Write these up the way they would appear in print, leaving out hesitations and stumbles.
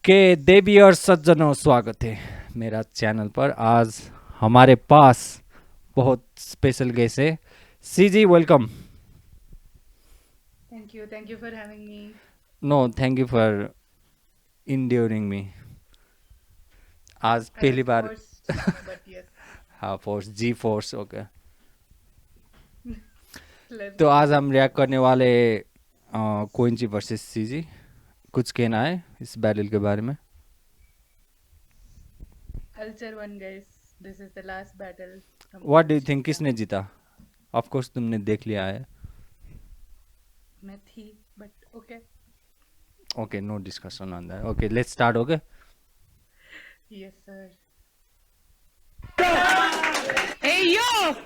के देवी और सज्जनों, स्वागत है मेरा चैनल पर। आज हमारे पास बहुत स्पेशल गेस्ट है। सीजी, welcome. Thank you for having me. No, thank you for enduring me. आज I पहली was बार forced, but yes, हाँ, force, G force, okay. let's तो go. आज हम रिएक्ट करने वाले कोइंची वर्सेस सीजी। कुछ कहना है इस बैटल के बारे में? Culture one, guys. This is the last battle. हम व्हाट डू कुछ यू थिंक, जीता. किसने जीता? ऑफ कोर्स तुमने देख लिया है। मैं थी, but okay. Okay, no discussion on that. Okay, let's start. Okay, Yes, sir. Hey yo!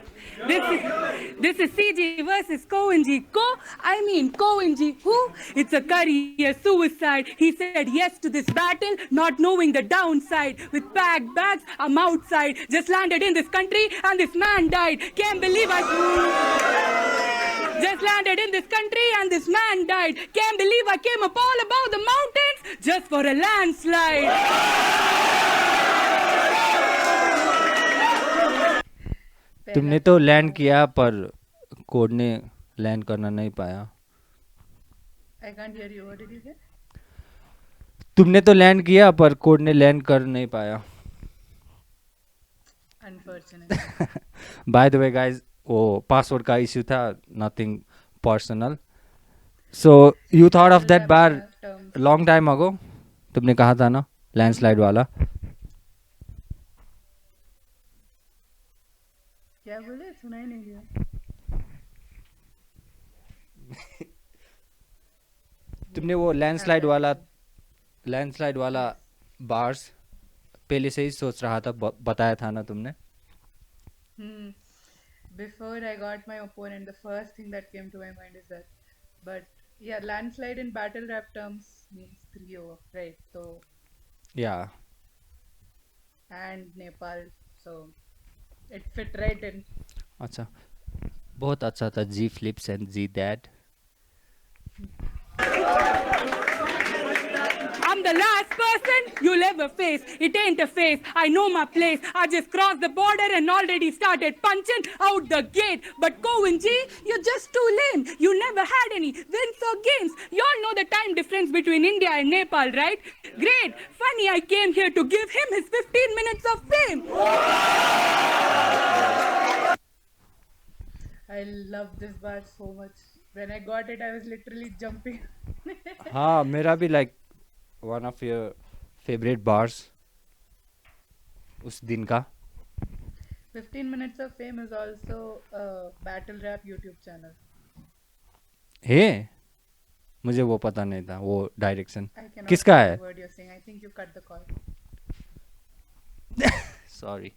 This is CG versus Koenji. Koenji who? It's a career suicide. He said yes to this battle, not knowing the downside. With packed bags, I'm outside. Just landed in this country and this man died. Can't believe I just landed in this country and this man died. Can't believe I came up all above the mountains just for a landslide. तुमने पहला तो था land किया पर code ने land करना नहीं पाया। I can't hear you. What did you say? तुमने तो लैंड किया पर कोड ने लैंड कर नहीं पाया। Unfortunate. By the way guys, वो पासवर्ड का इश्यू था, nothing personal. So you thought of Battle that rap bar terms. Long time ago? तुमने कहा था ना लैंडस्लाइड वाला। क्या बोले? सुना ही नहीं दिया. तुमने वो लैंडस्लाइड वाला Yes. बार्स पहले से ही सोच रहा था, बताया था ना तुमने? Hmm. Before I got my opponent, the first thing that came to my mind is that. But yeah, landslide in battle rap terms means 3-0, right? So, या and Nepal, so it fit right in. अच्छा, बहुत अच्छा था। जी flips and जी that. I'm the last person you'll ever face. It ain't a face. I know my place. I just crossed the border and already started punching out the gate. But Cohen G, you're just too lame. You never had any wins or games. Y'all know the time difference between India and Nepal, right? Great. Funny, I came here to give him his 15 minutes of fame. I love this bar so much. When I got it, I was literally jumping. हाँ, मेरा भी like one of your favourite bars उस दिन का 15 minutes of fame is also a battle rap YouTube channel. है। मुझे वो पता नहीं था, वो डायरेक्शन I cannot किसका hear है? a word you're saying. I think you cut the call. Sorry.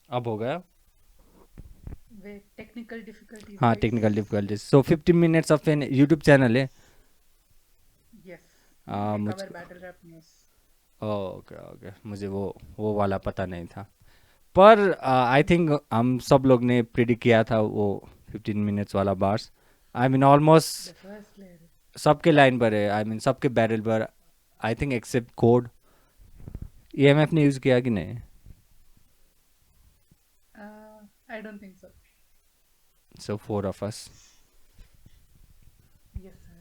अब हो गया। Wait, technical difficulties, हाँ, guys. Technical difficulties. So 15 minutes of an YouTube channel है। Yes. आ, I मुझ cover battle rap news. Okay okay, मुझे वो वाला पता नहीं था। पर आई थिंक हम सब लोग ने प्रिडिक्ट किया था वो 15 मिनट्स वाला bars. I mean almost The first layer. सबके लाइन पर है, आई मीन सबके बैटल पर। I think except code. EMF ने यूज़ किया कि नहीं? I don't think so. So 4 of us. Yes, sir.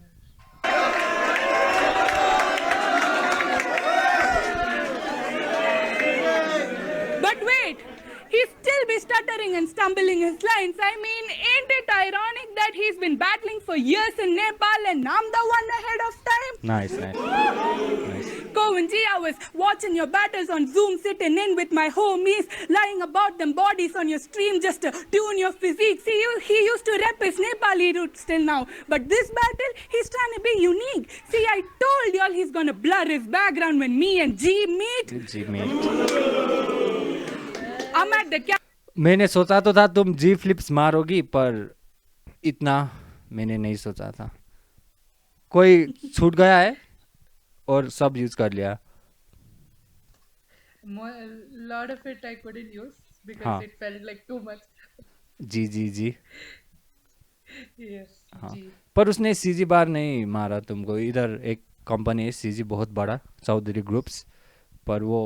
But wait, he still be stuttering and stumbling his lines. I mean, ain't it ironic that he's been battling for years in Nepal and I'm the one ahead of time? Nice nice nice. Kowenji, I was watching your battles on Zoom, sitting in with my homies, lying about them bodies on your stream just to tune your physique. See, he used to rep his Nepali roots till now. But this battle, he's trying to be unique. See, I told y'all he's gonna blur his background when me and G meet. G met, I'm at the मैंने सोचा तो था तुम जी flips मारोगी, पर इतना मैंने नहीं सोचा था। कोई छूट गया है और सब यूज कर लिया। A lot of it I couldn't use because हाँ, it felt like too much. Ji ji ji. Yes, हाँ, G. पर उसने सीजी बार नहीं मारा तुमको। इधर एक कंपनी है सीजी बहुत बड़ा, चौधरी ग्रुप्स, पर वो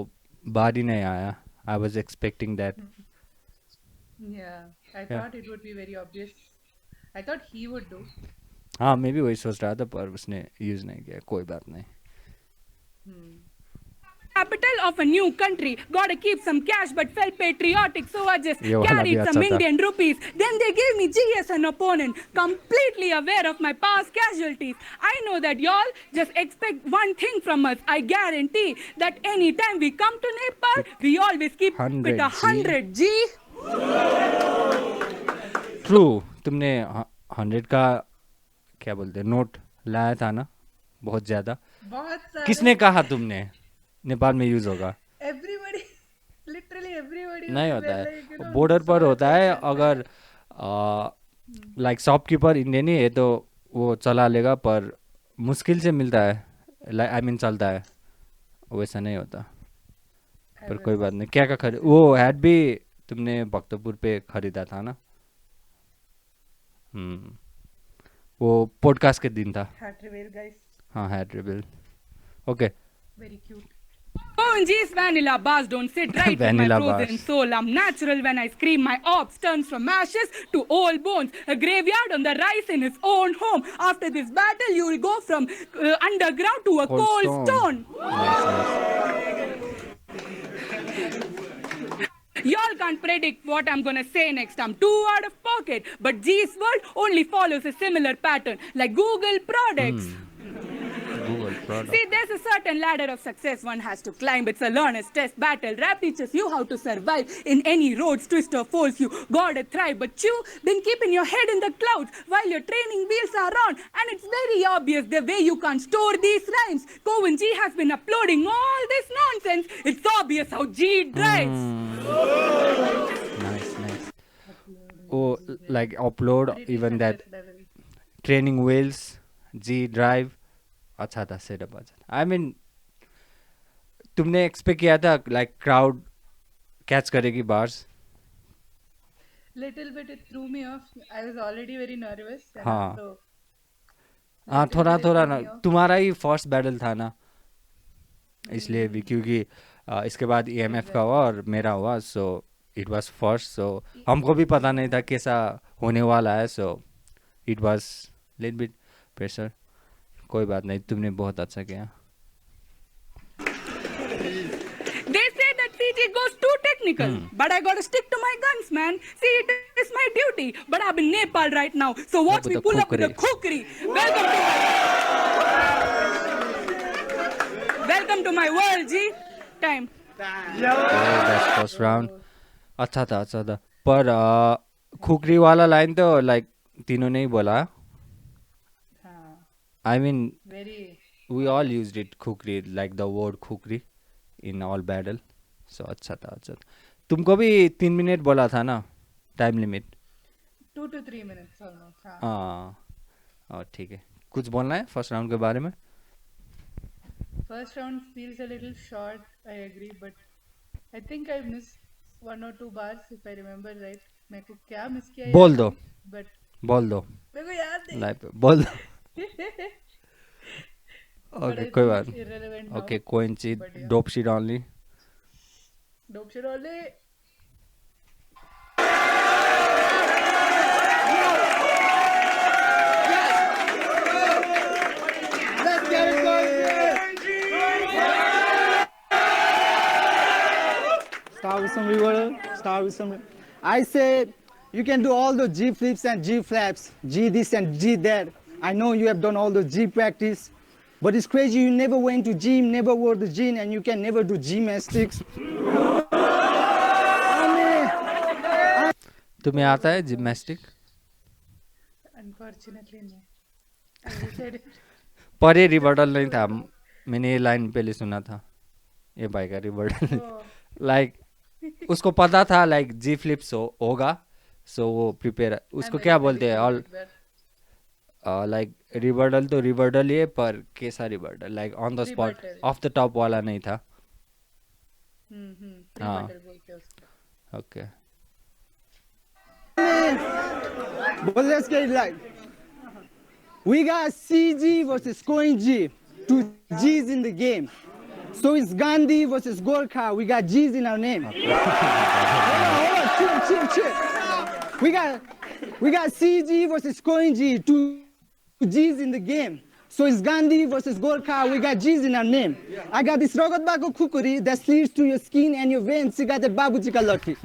बार ही नहीं आया। I was expecting that. Yeah, I या thought it would be very obvious. I thought he would do, हाँ, but मैं भी वही सोच रहा था, पर उसने यूज़ नहीं किया। कोई बात नहीं। hmm. Capital of a new country. Gotta keep some cash but felt patriotic, so I just ये वाला भी carried some अच्छा था। Indian rupees. Then they gave me G as an opponent, completely aware of my past casualties. I know that y'all just expect one thing from us. I guarantee that anytime we come to Nepal, we always keep it 100 G. 100 G. True, तुमने 100 का क्या बोलते हैं note लाया था ना, बहुत ज़्यादा। बहुत सारे किसने कहा तुमने नेपाल में यूज़ होगा? everybody, literally everybody नहीं was होता there, है, like, you know, बॉर्डर पर saw होता us है। and अगर लाइक शॉपकीपर इंडियन ही है तो वो चला लेगा, पर मुश्किल से मिलता है, लाइक आई मीन चलता है, वैसा नहीं होता। I पर was कोई बात नहीं। क्या क्या खरीद, वो हैट भी तुमने भक्तपुर पे खरीदा था ना? वो पॉडकास्ट के दिन था। hat reveal, guys. हाँ, hat rebuild. Okay. Very cute. OMG's vanilla bars don't sit right with my Vanilla frozen bars. soul. I'm natural when I scream. My ops turns from ashes to old bones. A graveyard on the rise in his own home. After this battle, you will go from underground to a Cold cold Stone. stone. Nice, nice. Y'all can't predict what I'm gonna say next. I'm too out of pocket. But G's world only follows a similar pattern, like Google products. Google product. See, there's a certain ladder of success one has to climb. It's a learner's test battle. Rap teaches you how to survive in any roads, twist or force. You gotta thrive, but you been keeping your head in the clouds while your training wheels are on. And it's very obvious the way you can't store these rhymes. Cohen G has been uploading all this nonsense. It's obvious how G drives. Nice, nice. Oh, like upload Pretty even that success level. training wheels, G drive, अच्छा था setup. अच्छा, I mean तुमने expect किया था like crowd catch करेगी bars? Little bit it threw me off. I was already very nervous. And हाँ। also, हाँ, little थोड़ा bit it थोड़ा threw ना, me off. तुम्हारा ही फर्स्ट बैटल था ना, इसलिए भी। क्योंकि इसके बाद EMF का हुआ और मेरा हुआ, सो इट वाज फर्स्ट। सो हमको भी पता नहीं था कैसा होने वाला है, so it was little bit pressure. कोई बात नहीं, तुमने बहुत अच्छा किया। They say that CG goes too technical, but I gotta stick to my guns, man. See, it is my duty. But I'm in Nepal right now, so watch with me the pull up with the kukri. Welcome to my world, G. Time. that's first round। अच्छा था, अच्छा था। पर खुकरी वाला line तो like तीनों ने ही बोला। हाँ, I mean very. we all used it, khukri, like the word khukri in all battle, so अच्छा था, अच्छा था। तुमको भी 3 मिनट बोला था ना time limit? 2 to 3 minutes almost. हाँ. हाँ, और ठीक है। कुछ बोलना है फर्स्ट राउंड के बारे में? First round feels a little short, I agree, but I think I missed 1 or 2 bars if I remember right. मेरे को क्या मिस किया बोल याद दो। नहीं, but बोल दो, मेरे को याद नहीं. लाइव पे बोल दो। But ओके, I कोई think बात। it's irrelevant now. ओके, कोइंची But yeah. Dope shit only. Dope shit only. Let's get it going. Start with some rebuttal. Start with some. I say you can do all the G flips and G flaps, G this and G that. I know you have done all the G practice, but it's crazy you never went to gym, never wore the gym, and you can never do gymnastics. तुम्हें आता है gymnastic? Unfortunately, no. As I said, पर ये रिवर्टल नहीं था। मैंने ये line पहले सुना था, ये भाई का रिवर्टल। oh, लाइक उसको पता था लाइक जी फ्लिप्स होगा, सो वो प्रिपेयर। उसको I'm क्या very बोलते हैं all, with that. Like rebuttal तो रिवर्टल ही है, पर कैसा rebuttal, like on the spot Rebuttal. Off the top वाला नहीं था। हाँ. हाँ। Rebuttal बोलते हैं उसको. Okay. But let's get it right. We got CG versus Coin G. Two G's in the game. So it's Gandhi versus Gorkha. We got G's in our name. Hold on, chill. We got CG versus Coin G. Two G's in the game. So it's Gandhi versus Gorkha. We got G's in our name. I got this Ragat Bako Kukuri that sleeps to your skin and your veins. You got that Babuji ka Lucky.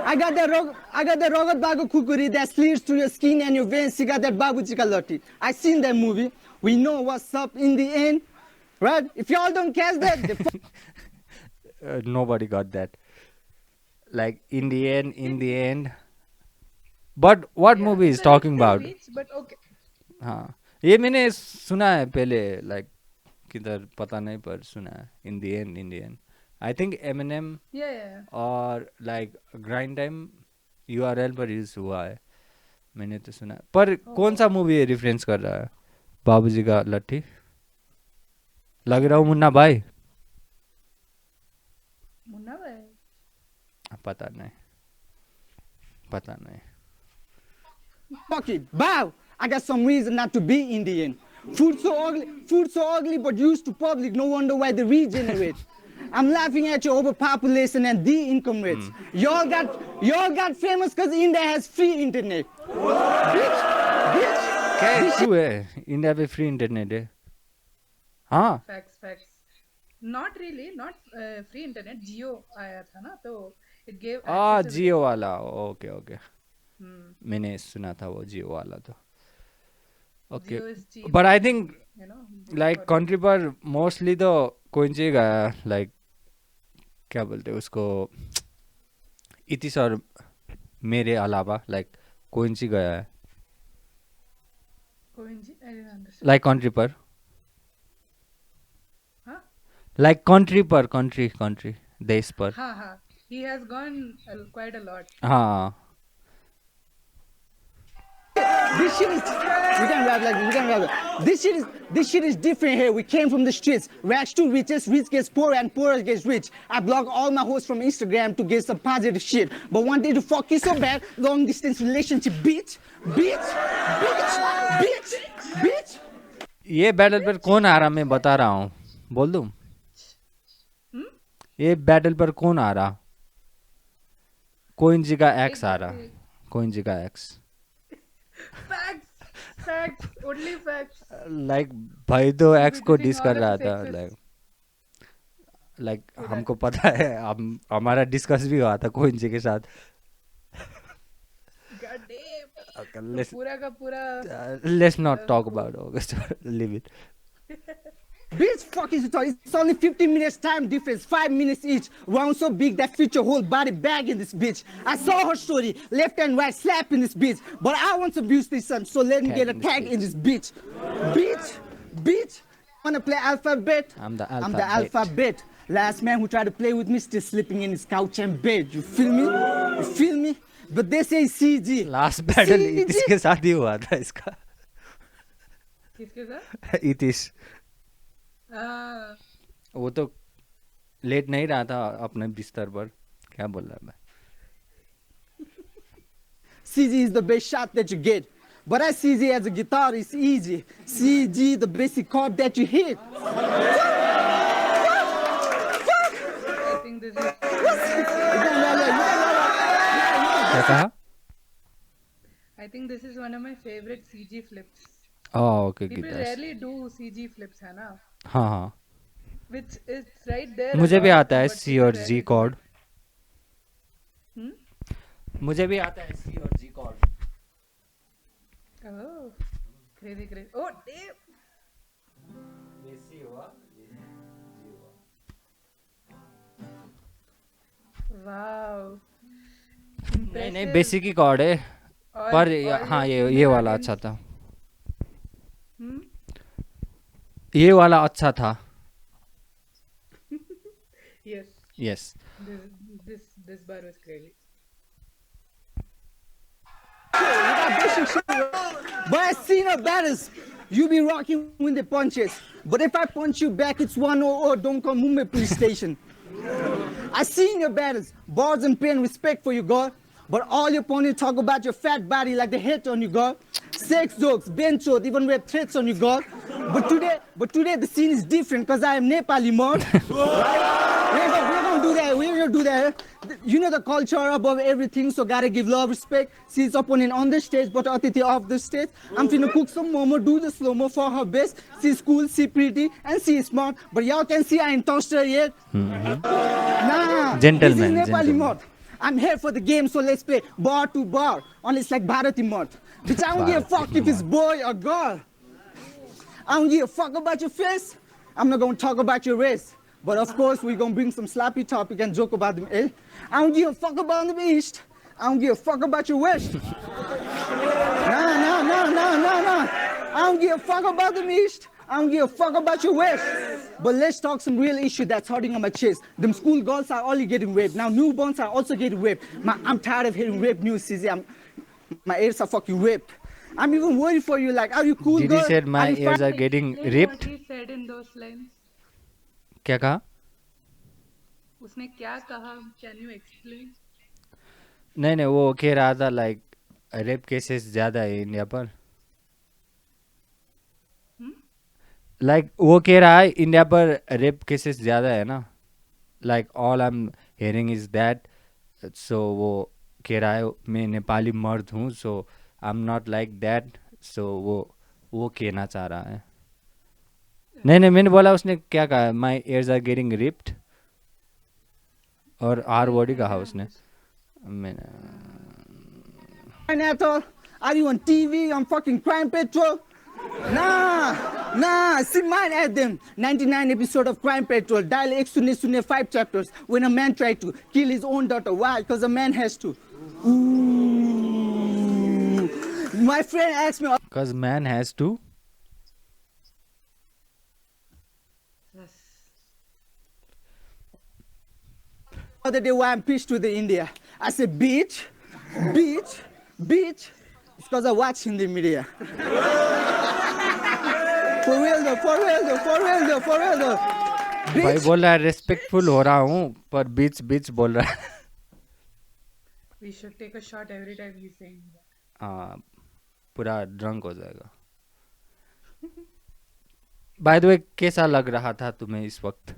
I got the Ragat Bako Kukuri that sleeps to your skin and your veins. You got that Babuji ka Lucky. I seen that movie. We know what's up in the end. Right? If y'all don't catch that, Nobody got that. Like in the end. But what movie is talking about? But okay. हाँ ये मैंने सुना है पहले like किधर पता नहीं पर सुना है in the and I think Eminem Yeah. और लाइक ग्राइंड टाइम यूआरएल पर यूज हुआ है मैंने तो सुना है पर कौन सा मूवी रेफरेंस कर रहा है बाबूजी का लट्ठी लग रहा हूँ मुन्ना भाई Munna bhai. पता नहीं fuck it. Bow. I got some reason not to be Indian. Food so ugly, but used to public. No wonder why they regenerate. I'm laughing at your overpopulation and the income rates. Y'all got famous because India has free internet. Bitch. क्या issue है India पे free internet है हाँ Facts. Not really, not free internet. Jio आया था ना तो it gave accessibility. जियो वाला ओके Hmm. मैंने सुना था वो जियो वाला तो okay Jio is cheap. But I think You know. Like country पर मोस्टली तो कोई चीज गया लाइक क्या बोलते हैं उसको इतिस और मेरे अलावा लाइक कोई चीज गया है Koinji? I didn't understand. Like country पर Huh? लाइक कंट्री देश पर Ha. He has gone quite a lot. हाँ This shit is. We can rap like this. We can rap. This shit is different here. We came from the streets. Rags to riches. Rich gets poor and poor gets rich. I block all my hosts from Instagram to get some positive shit. But one day to fuck you so bad, long distance relationship, bitch. ये battle पर कौन आ रहा मैं बता रहा हूँ बोल दूँ ये बैटल पर कौन आ रहा कोइन जी का एक्स आ रहा कोइन जी का x Facts. Only facts. Like भाई तो एक्स को visiting डिस कर all रहा of था his लाइक हमको पता है हमारा डिस्कस भी हुआ था कोइन जी के साथ God damn. Okay, let's पूरा का पूरा. let's not talk about August. Leave it. Bitch, fuck is it all? It's only 15 minutes time difference, 5 minutes each. Round so big that fit your whole body bag in this bitch. I saw her story, left and right slap in this bitch. But I want to abuse this son, so let me Tag get a in this tag bitch. in this bitch. Bitch. Wanna play alphabet? I'm the I'm the alphabet. alphabet. Last man who tried to play with me still sleeping in his couch and bed. You feel me? But they say CG. Last battle CG. इसके साथ ही हुआ था इसका. किसके साथ? इतिश. Ah. वो तो late नहीं रहा था अपने बिस्तर पर क्या बोल रहा है मैं CG is the best shot that you get. But I CG as a guitar is easy. CG the basic chord that you hit. I think this is. क्या कहा I think this is one of my favorite CG flips. Okay People guitar rarely do CG flips, है ना? हाँ हाँ Which is right there. मुझे भी a lot, आता है but सी people और rarely G do. Chord Hmm? मुझे भी आता है सी और G chord Oh, crazy. Oh, damn. Wow. नहीं नहीं Impressive. बेसिक ही कॉर्ड है All- पर all हाँ your ये वाला organs- अच्छा था Hmm? ये वाला अच्छा था Yes. Yes This bar was crazy. But I seen her battles. You be rocking with the punches. But if I punch you back, it's 1-0. Don't come Mumbai police station. I seen your battles. Bars and pain, respect for you, God. But all your ponies talk about your fat body like they hate on you, girl. Sex jokes, bench jokes, even rape threats on you, girl. But today the scene is different because I am Nepali mod. We're gonna do that. We're gonna do that. You know the culture above everything, so gotta give love, respect. See his opponent on the stage, but Atiti off the stage. I'm finna cook some momo, do the slow mo for her best. She's cool, she pretty, and she smart. But y'all can see I ain't touched her yet. Nah, Gentleman, this is Nepali gentleman. mod. I'm here for the game, so let's play bar to bar. Only it's like Bharati mod. Bitch, I don't give a fuck if it's boy or girl. I don't give a fuck about your face. I'm not gonna talk about your race. But of course, we're gonna bring some sloppy topic and joke about them. Eh? I don't give a fuck about the east. I don't give a fuck about your west. Nah. I don't give a fuck about the east. I don't give a fuck about your west. But let's talk some real issue that's hurting on my chest. Them school girls are only getting raped. Now newborns are also getting raped. I'm tired of hearing rape news, CZ. My ears are fucking raped. I'm even worried for you. Like, are you cool, Did girl? he said my Are you ears fine? are getting Explain ripped? What he said in those lines. क्या कहा? उसने क्या कहा? Can you explain? नहीं वो कह रहा था लाइक रेप केसेस ज़्यादा है इंडिया पर. लाइक वो कह रहा है इंडिया पर रेप केसेस ज़्यादा है ना. Like all I am hearing is that. So वो कह रहा है मैं नेपाली मर्द हूँ, so I am not like that. So वो कहना चाह रहा है. नहीं मैंने बोला उसने क्या कहा, माई ears आर गेटिंग रिप्ड और आर वर्ड ही कहा उसने. मैंने Fine at all? Are you on TV on fucking Crime Patrol? Nah. See mine at them. 99 episode of Crime Patrol. Dial X Sunne 5 chapters. When a man tried to kill his own daughter. Why? Because a man has to. Ooh. My friend asked me because man has to. Yes. the other day why I'm pissed to the India. I said, bitch. It's because I watch Hindi media. For real though. भाई Bitch. बोल रहा है respectful हो रहा हूँ पर बीच बोल रहा है. We should take a shot every time he's saying that. हाँ पूरा ड्रंक हो जाएगा. बाय द वे कैसा लग रहा था तुम्हें इस वक्त?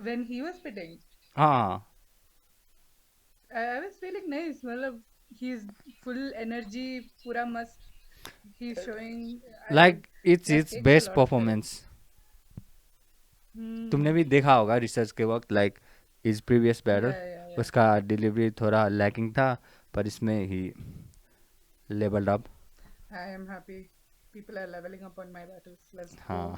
When he was spitting, हाँ I was feeling nice. मतलब he's full energy, पूरा मस्त. He's showing. Like it's that it's takes a best lot of performance. Hmm. तुमने भी देखा होगा रिसर्च के वक्त like is previous batter. Yeah. उसका डिलीवरी थोड़ा लैकिंग था पर इसमें ही levelled up. I am happy. People are leveling up on my battles. Let's go. हाँ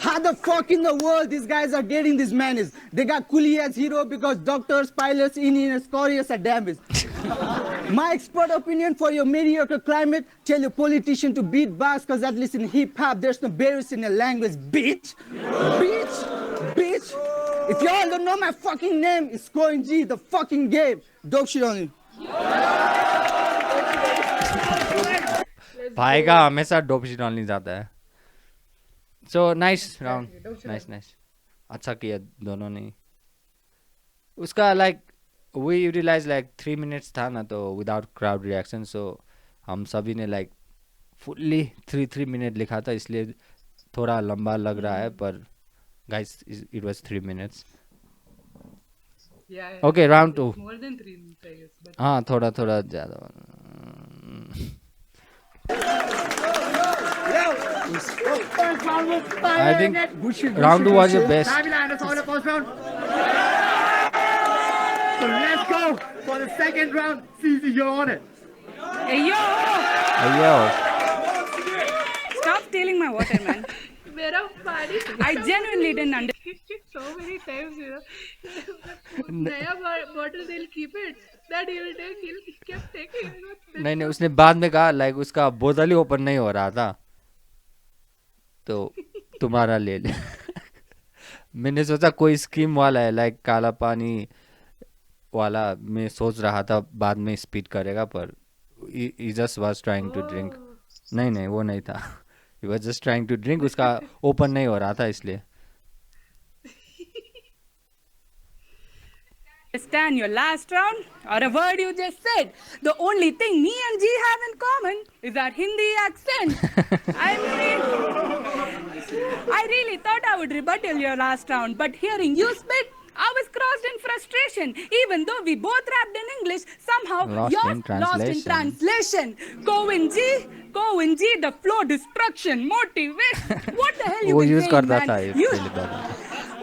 How the fuck in the world these guys are getting these manners? They got Coolie as hero because doctors, pilots, Indian Scorpius are damaged. My expert opinion for your mediocre climate, tell your politician to beat bars because at least in hip-hop there's no barriers in the language, bitch. If y'all don't know my fucking name, it's Scoring G, the fucking game. Dope shit on you. भाई का हमेशा dope sheet only जाता है. So nice round. dope shit nice अच्छा किया दोनों ने. उसका like we utilize like 3 minutes था ना तो विदाउट क्राउड रिएक्शन. सो हम सभी ने लाइक फुल्ली 3 मिनट लिखा था इसलिए थोड़ा लंबा लग रहा है पर guys it was 3 minutes. Yeah. Okay round 2. More than 3 minutes, I guess. But हाँ थोड़ा ज़्यादा. I think round 2 was your best. So let's go for the second round. CZ, you're on it. Hey, yo! Yo, Stop stealing my water, man. मेरा पानी I genuinely didn't understand. so many times, नया bottle they'll keep it. That he'll take. He kept taking. नहीं उसने बाद में कहा like उसका बोतल ही ओपन नहीं हो रहा था तो तुम्हारा ले ले. मैंने सोचा कोई स्कीम वाला है लाइक काला पानी वाला. मैं सोच रहा था बाद में स्पीड करेगा पर he just was trying to drink. नहीं वो नहीं था. he was just trying to drink. उसका ओपन नहीं हो रहा था इसलिए. understand your last round or a word you just said. The only thing me and G have in common is our Hindi accent. I mean, I really thought I would rebuttal your last round, but hearing you spit, I was crossed in frustration. Even though we both rapped in English, somehow Lost yours in lost in translation. translation. Cohen G, the flow destruction, motivation. What the hell you वो been use saying, करता man? था ये You, पहली बार.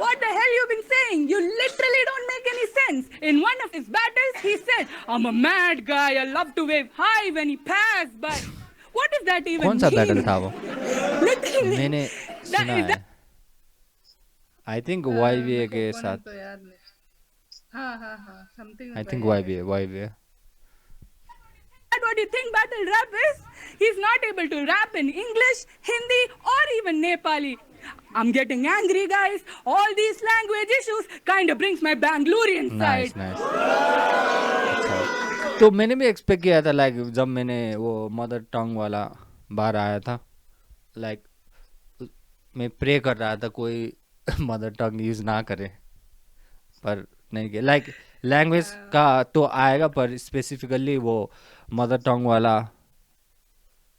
what the hell you been saying? You literally don't make any sense. In one of his battles, he said, "I'm a mad guy. I love to wave high when he pass by." What does that even कौन सा mean? Battle था वो? Literally. मैंने That सुना is है. that I think मेरे YBA को के opponent साथ. तो याद नहीं. हाँ, something I with think YBA. YBA. what you think battle rap is? He's not able to rap in English, Hindi, or even Nepali. I'm getting angry, guys. All these language issues kind of brings my Bangalorean nice side. Nice. तो मैंने भी expect किया था like जब मैंने वो mother tongue वाला बार आया था लाइक मैं प्रे कर रहा था कोई मदर टंग यूज ना करे पर नहीं किया लाइक लैंग्वेज का तो आएगा पर स्पेसिफिकली वो मदर टंग वाला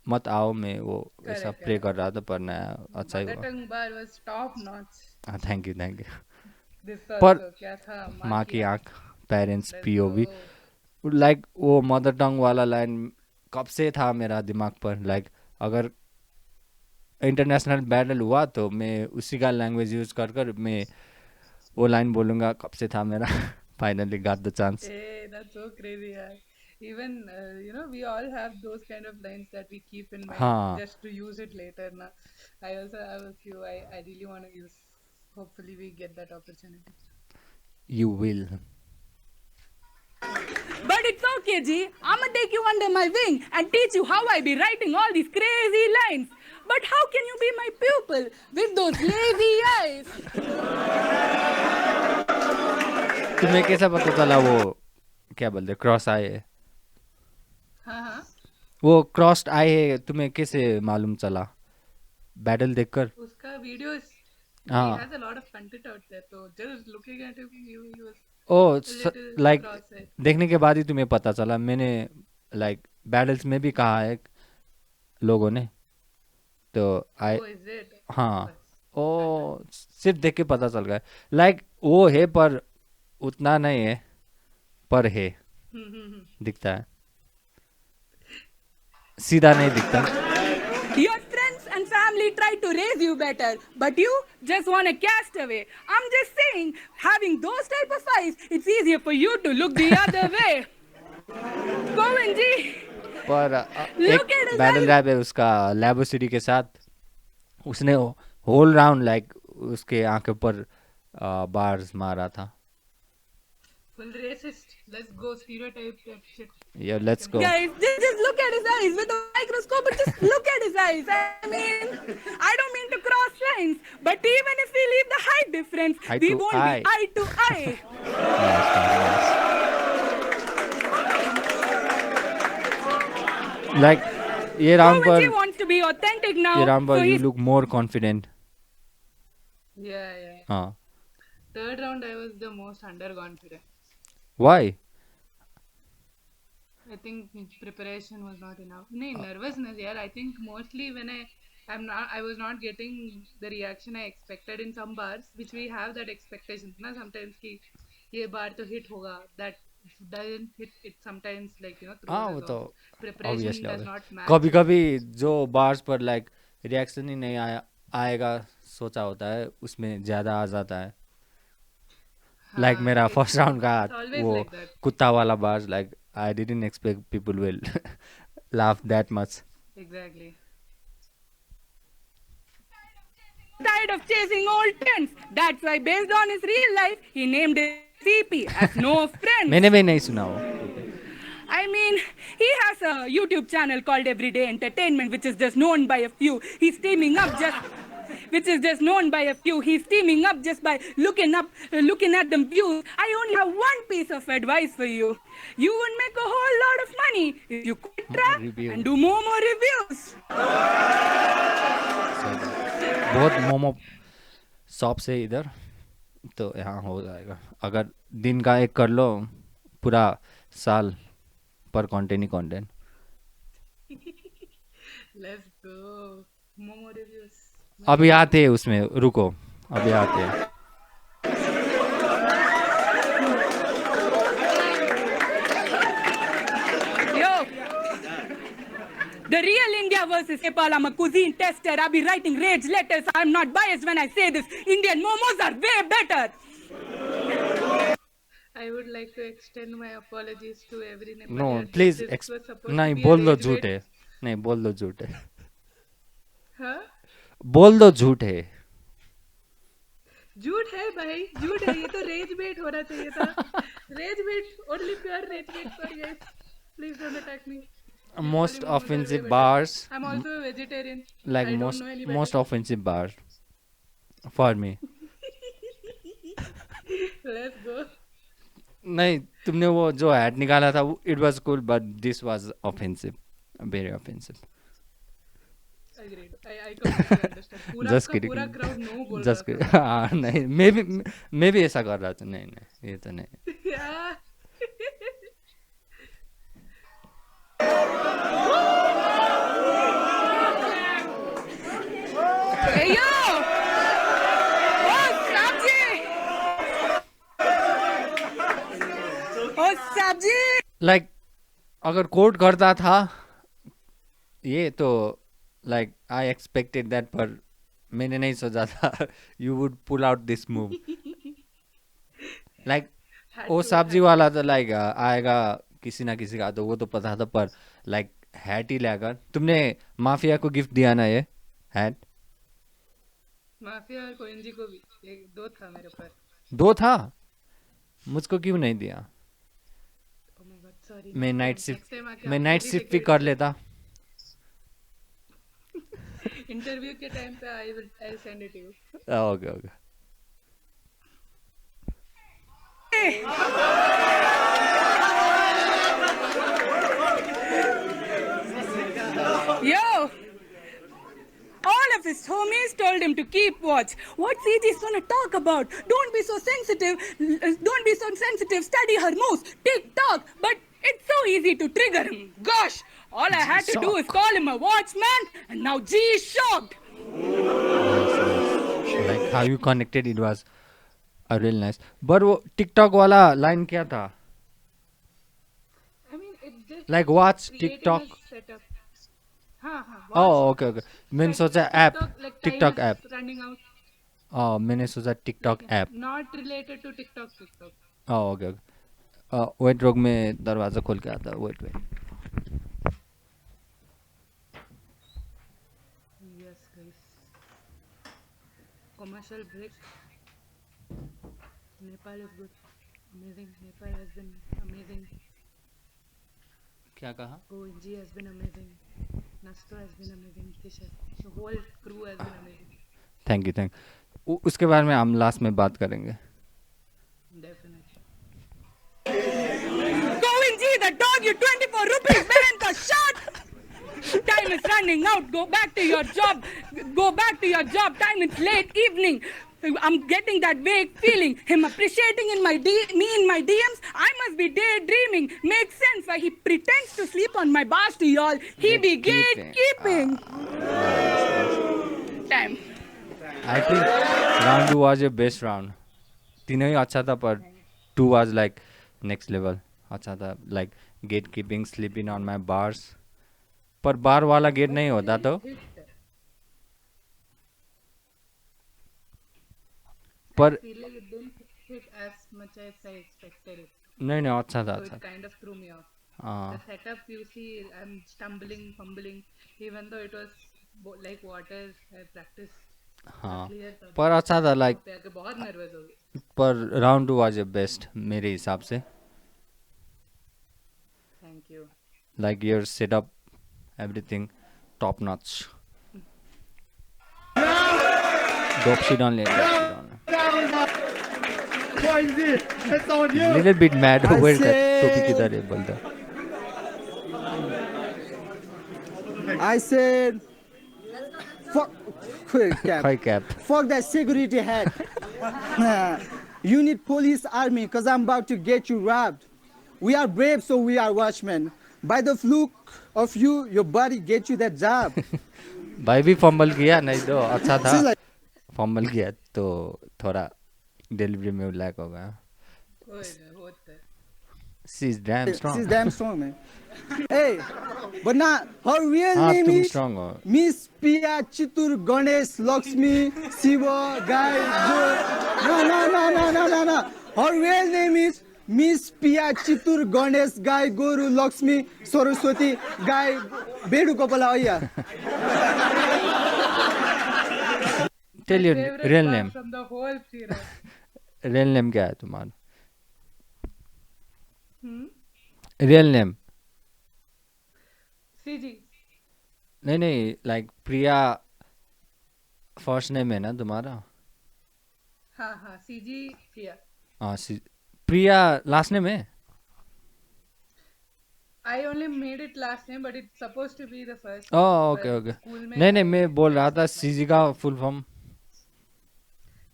मत आओ मैं वो ऐसा Correct, प्रे कर रहा था पर नया अच्छा ही Mother हुआ. tongue bar was top notch. हाँ थैंक यू This पर also क्या था? माँ की आँख parents Let's POV go. Like वो मदर टंग वाला लाइन कब से था मेरा दिमाग पर लाइक अगर इंटरनेशनल बैटल हुआ तो मैं उसी का लैंग्वेज यूज कर कर मैं वो लाइन बोलूँगा कब से था मेरा finally got the chance. Hey, that's so crazy, yaar. Even we all have those kind of lines that we keep in mind हाँ. just to use it later. Na, I also have a few. I really want to use. Hopefully, we get that opportunity. You will. But it's okay, G. I'ma take you under my wing and teach you how I be writing all these crazy lines. But how can you be my pupil with those lazy eyes? तुम्हें कैसा पता चला वो क्या बोलते cross आए है? हाँ. वो क्रॉस्ड आए है तुम्हें कैसे मालूम चला बैटल देखकर? उसका videos. हाँ. He has a lot of content out there. So just looking at him, he was uh little like cross-eyed. देखने के बाद ही तुम्हें पता चला. मैंने लाइक बैटल्स में भी कहा है लोगों ने तो आई Oh, is it? हाँ ओ सिर्फ देख के पता चल गया लाइक वो है पर उतना नहीं है पर है दिखता है सीधा नहीं दिखता. Your friends and family try to raise you better, but you just want to cast away. I'm just saying, having those type of eyes, it's easier for you to look the other way. Cohen G, पर Look एक at his battle eyes. Rap है उसका लैबो city के साथ उसने whole round like उसके आंखों पर बार्स मारा था. Full racist. Let's go stereotype that shit. या let's go. guys, just look at his eyes with a microscope, but just look at his eyes. I mean, I don't mean to cross lines, but even if we leave the height difference, Eye we to won't eye. be eye to eye. Like ये round Cohen G पर wants to be authentic now, ये round so पर you he's look more confident. Yeah. हाँ Third round, I was the most underconfident. Why? I think preparation was not enough. No, nervousness, yeah. I think mostly when I was not getting the reaction I expected in some bars, which we have that expectation. Na sometimes ki ye bar to hit hoga, that doesn't hit. It sometimes हाँ throws वो us तो off. Preparation obviously does not match. कभी कभी जो bars पर like reaction ही नहीं आएगा सोचा होता है उसमें ज़्यादा आ जाता है. लाइक मेरा फर्स्ट राउंड का it's always वो like that. कुत्ता वाला bars like I didn't expect people will laugh that much. Exactly. tired of chasing old trends. That's why, based on his real life, he named it CP as no friends. मैंने भी नहीं सुना वो. I mean, he has a YouTube channel called Everyday Entertainment, which is just known by a few. He's teaming up which is just known by a few. He's teaming up just by looking at them views. I only have one piece of advice for you. You would make a whole lot of money if you quit trap Review. and do more reviews. बहुत momo shop से इधर तो यहाँ हो जाएगा। अगर दिन का एक कर लो, पूरा साल पर content he content. Let's go. Momo reviews. अभी आते हैं उसमें, रुको, अभी आते हैं। Yo, the real India versus Nepal. I'm a cuisine tester. I'll be writing rage letters. I'm not biased when I say this. Indian momos are way better. I would like to extend my apologies to every Nepali no artist. Please This was supposed to नहीं, be a बोल दो rage झूठ bait. है। नहीं, बोल दो झूठ है। हाँ? बोल दो झूठ है। झूठ है भाई, झूठ है। ये तो रेज बेट होना चाहिए था। Rage bait, only pure rage bait. Sorry guys, please don't attack me. Most offensive bars, I'm also a vegetarian. like I don't know any better. most offensive bar for me. Let's go. नहीं, तुमने वो जो hat निकाला था, it was cool, but this was offensive, very offensive. Agreed. I completely understand. पूरा just का kidding, पूरा crowd no बोल जस्ट रहा हाँ, नहीं, मैं भी ऐसा कर रहा था। नहीं नहीं, ये तो नहीं। था। Yeah. Hey yo! Oh Sabji! Oh Sabji! Like अगर कोड करता था ये तो लाइक आई एक्सपेक्टेड दैट, पर मैंने नहीं सोचा था you would pull out this move. Like Had वो to, सब्जी had वाला तो लाइक आएगा किसी ना किसी का, तो वो तो पता था, पर लाइक हैट ही लेकर तुमने माफिया को गिफ्ट दिया ना ये हैट। माफिया और कोइंजी को भी एक दो था मेरे पास। 2 था, मुझको क्यों नहीं दिया? Oh my god, sorry. मैं नाइट Next शिफ्ट time आके मैं आपको नाइट भी शिफ्ट भी security- कर लेता। इंटरव्यू के टाइम पे I send it you. Okay okay. Yo! All of his homies told him to keep watch. What's EG's gonna talk about? Don't be so sensitive. Don't be so sensitive. Study her moves. TikTok. But it's so easy to trigger him. Gosh! All I had to do is call him a watchman, and now G is shocked. Like how you connected, it was a real nice. But वो TikTok वाला line क्या था? I mean, it's just Like watch creating TikTok. a setup. हाँ हाँ. Oh okay okay. मैंने सोचा app, like TikTok time app. is running out. Oh मैंने सोचा TikTok app. Not related to TikTok. Oh okay okay. Wait रोक में दरवाजा खोल के आता। Wait wait. Yes, guys. Commercial break. Nepal is good. Amazing. Nepal has been amazing. क्या कहा? ONG has been amazing. Nasto has been amazing. Tisha. The whole crew has been amazing. Thank you. उसके बारे में हम last में बात करेंगे। Definitely. Going G, the dog, you 24 rupees, man, the shot! Time is running out. Go back to your job. Go back to your job. Time is late evening. I'm getting that vague feeling. Him appreciating in me in my DMs. I must be daydreaming. Makes sense why he pretends to sleep on my bars to y'all. He be gatekeeping. Time. I think round 2 was your best round. तीनों ही अच्छा था, पर 2 was like next level. अच्छा था, like gatekeeping, sleeping on my bars. पर बार वाला gate नहीं होता तो पर I feel like it didn't hit as much as I expected it. नहीं नहीं अच्छा था, So अच्छा it kind of threw me off. हाँ The setup, you see, I'm stumbling, fumbling, even though it was like water, I practiced. हाँ Clear था. पर अच्छा था, like पे आके बहुत nervous हो गई. पर राउंड 2 was your best मेरे हिसाब से। Thank you. Like your setup, everything top notch. Dope shit on later. It's on you. Little bit mad. I Where का said- टोपी किधर है बोलता। I said, fuck, quick cap. High cap. Fuck that security hat. You need police army because I'm about to get you robbed. We are brave, so we are watchmen. By the fluke of you, your body get you that job. भाई भी fumble किया, नहीं तो अच्छा था. She's like, fumble किया तो थोड़ा डिलीवरी में लैक हो गया. होता है. She is damn she's strong. damn strong, man. Hey, but not her real हाँ name तुम is स्ट्रांग हो. Miss Pia Chitur Ganesh Lakshmi Shiva Guy. No. Her real name is Miss Pia Chitur Ganesh Guy Guru Lakshmi Saraswati Guy Bedu Kapala Aya. Tell your Favorite real part name. from the whole series. Real name क्या है तुम्हारा? Hmm? Real name? CG. नहीं, like Priya first name है ना तुम्हारा? हाँ CG Priya. हाँ Priya last name है? I only made it last name, but it's supposed to be the first. Oh but okay. school में नहीं मैं बोल रहा था सीजी का फुल फॉर्म.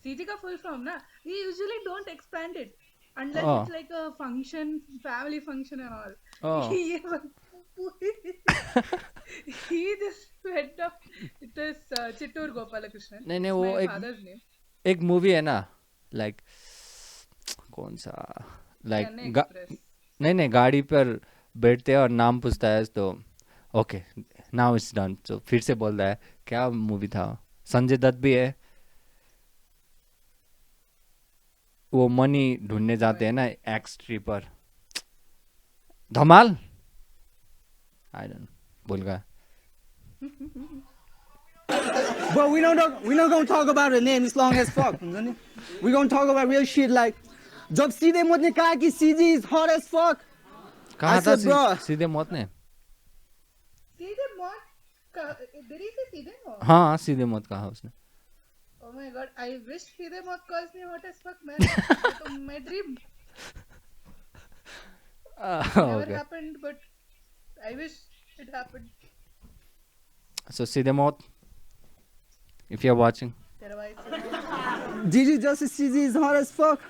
CG का full form ना. We usually don't expand it unless Oh. it's like a function, family function and all. Oh. He just went up. It is Chittur Gopalakrishnan. नहीं, It's वो my एक- father's name. एक movie है ना, like कौन सा, like Chennai Express. नहीं गाड़ी पर बैठते हैं और नाम पूछता है तो ओके नाउ इट्स डन. तो फिर से बोलता है क्या मूवी था? संजय दत्त भी है. वो मनी ढूंढने जाते हैं ना एक्स ट्री पर. धमाल. आई डोंट भूल गया. But we're not gonna talk about her name as long as fuck. We're gonna talk about real shit like जब सीधे मौत ने कहा कि CG is hot as fuck. कहा I था said, bro. सीधे मौत ने? सीधे मौत. Did he say सीधे मौत? हाँ सीधे मौत कहा उसने. Oh my god, I wish सीधे मौत calls me hot as fuck, man. तो my dream never okay. happened, but I wish it happened. So सीधे मौत, if you're watching. तेरा भाई से. Did you just say CG is hot as fuck?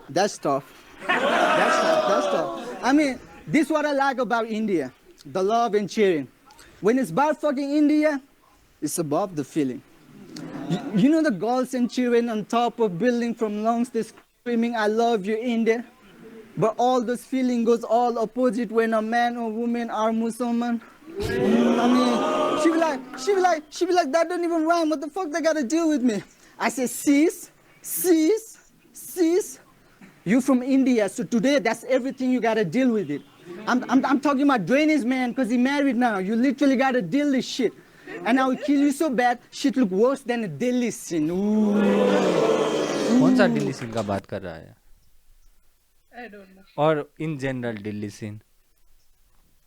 That's tough. That's tough. I mean, this is what I like about India. The love and cheering. When it's about fucking India, it's above the feeling. You know the girls and children on top of building from lungs, they screaming, I love you, India. But all this feeling goes all opposite when a man or woman are Muslim. I mean, she be like, that don't even rhyme. What the fuck they gotta deal with me? I say, sis. You from India, so today that's everything you gotta deal with it. I'm talking about drainage man, cause he married now. You literally gotta deal this shit. And I will kill you so bad, shit look worse than a Delhi scene. Ooh. कौन सा Delhi scene का बात कर रहा है? I don't know. और in general Delhi scene?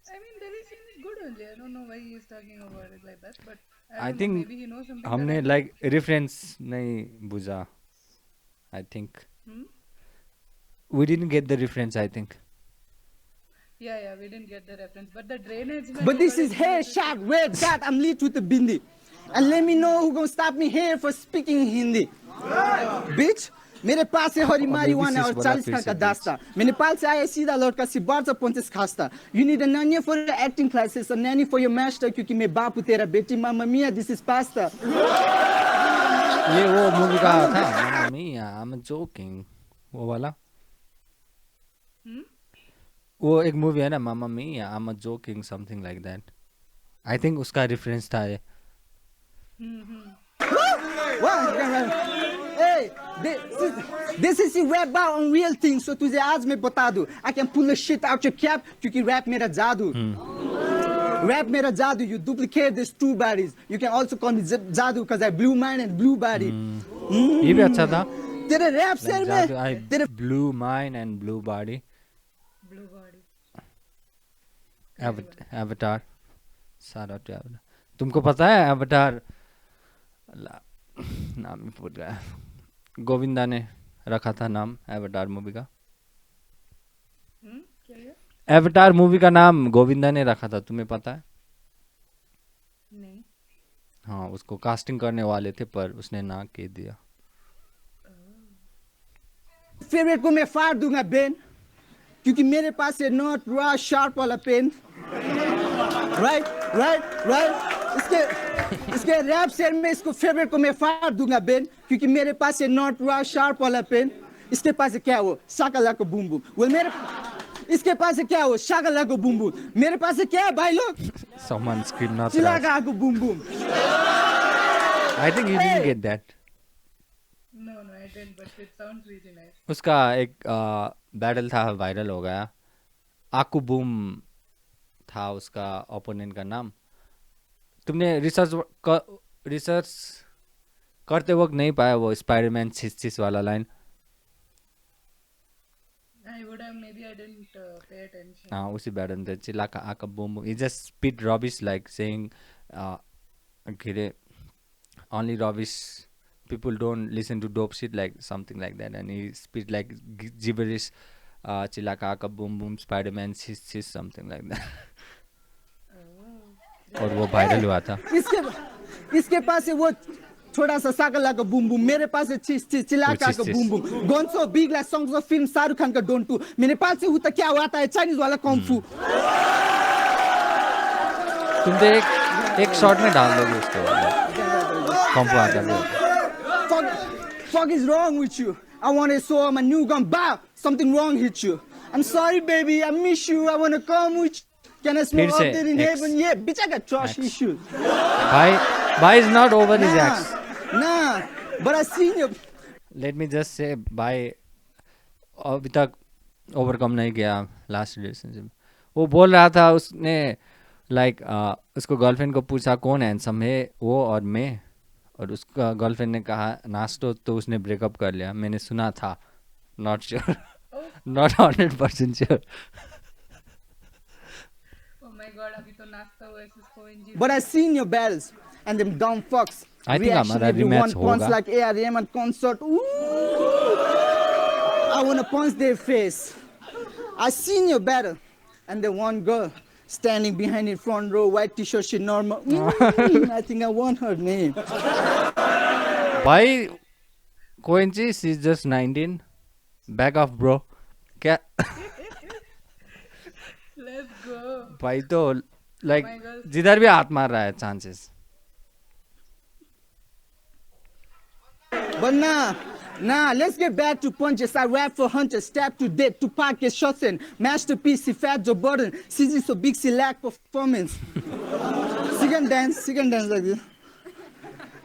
I mean, Delhi scene is good only. I don't know why he is talking about it like that, but I don't know, think maybe he knows something. that हमने I don't. Like reference नहीं बुझा. I think Hmm? we didn't get the reference. I think. Yeah, we didn't get the reference, but the drainage. But this is hair shot, red dot, I'm lit with the bindi. And let me know who gonna stop me here for speaking Hindi. Bitch, मेरे पास है हरी marijuana और 40 खान का दास्ता. मैं नेपाल से आया सीधा लौटका सिबार से 50 खास्ता. You need a nanny for the acting classes, a nanny for your master क्योंकि मैं बापू तेरा बेटी mamma mia, this is pasta. ये वो मूवी का था Mamma Mia, I'm joking. वो वाला. वो एक मूवी है ना Mamma Mia, I'm joking, something like that. I think उसका रेफरेंस था ये. What? Hey, this is a rap about on real things. So तुझे आज मैं बता दूं, I can pull the shit out your cap क्योंकि rap मेरा जादू. Rap मेरा जादू. You duplicate these two bodies. You can also call me जादू because I blue mind and blue body. ये भी अच्छा था. तेरे rap सर में I तेरे blue mind and blue body. Blue body. Avatar. Shout out to Avatar. तुमको पता है Avatar? नाम ही भूल गया. गोविंदा ने रखा था नाम Avatar मूवी का. क्या है? Avatar मूवी का नाम गोविंदा ने रखा था, तुम्हें पता है? नहीं. हाँ, उसको कास्टिंग करने वाले थे पर उसने ना कह दिया. फेवरेट को मैं फाड़ दूंगा बेन, क्योंकि मेरे पास है नॉट रॉ शार्प वाला पेन। Right right right. इसके रैप सेट में इसको फेवरेट को मैं फाड़ दूंगा बेन, क्योंकि मेरे पास है नॉट रॉ शार्प वाला पेन। इसके पास है क्या वो शाकालाका बूम बूम। वेल मेरे इसके पास है क्या वो शाकालाका बूम बूम। मेरे पास है क्या है भाई लोग? Someone scream not चिलाका boom boom. I think you didn't get that. No, I didn't, but it sounds really nice. उसका एक बैटल था, वायरल हो गया। आकू बूम था उसका ओपोनेंट का नाम। तुमने रिसर्च करते वक्त नहीं पाया वो स्पाइडरमैन 6 वाला line? I would have, maybe I didn't pay attention. हाँ, उसी बैटल में चिल्लाका आका boom boom. He just spit rubbish like saying के अरे only rubbish, people don't listen to dope shit, like something like that, and he spit like gibberish, chilaka aka boom boom Spider-Man sis something like that. और वो viral हुआ था। इसके पास है वो छोटा सा शाकालाका बूम बूम। मेरे पास है चिलाका का बूम बूम। गोंसो big like songs of film Shahrukh Khan का डोंट टू। मेरे पास से होता क्या आता है चाइनीज वाला कॉन्ग फू। तुम तो एक शॉट में डाल दोगे उसको कॉम्पो आता है। Fuck is wrong with you? I want to show my new gun. Bow! Something wrong hit you. I'm sorry, baby. I miss you. I want to come with you. Can I smoke up there in heaven? Yeah, bitch, I got trust issues. Bye is not over his ex. Nah, but I seen you. Let me just say bye अभी तक overcome नहीं किया last relationship. वो बोल रहा था उसने like उसको गर्लफ्रेंड को पूछा कौन हैंडसम है, वो और मैं, और उसका गर्लफ्रेंड ने कहा नास्टो, तो उसने ब्रेकअप कर लिया। मैंने सुना था, not sure, not 100% sure. Oh my god, अभी तो नाश्ता versus Koenji. But I seen your battles and them dumb fucks. I think हमारा rematch punch होगा। like ARM at concert. Ooh, I wanna punch their face. I seen your battle, and the one girl standing behind in front row, white t-shirt, she normal. I think I want her name. भाई कोएंची, she's just 19, back off bro। क्या Let's go. भाई तो like my God. जिधर भी हाथ मार रहा है chances. But nah, let's get back to punches. I rap for hunters, stab to death, Tupac get shots in. Masterpiece, he fat Joe Budden. CZ so big, she lack performance. Second dance like this.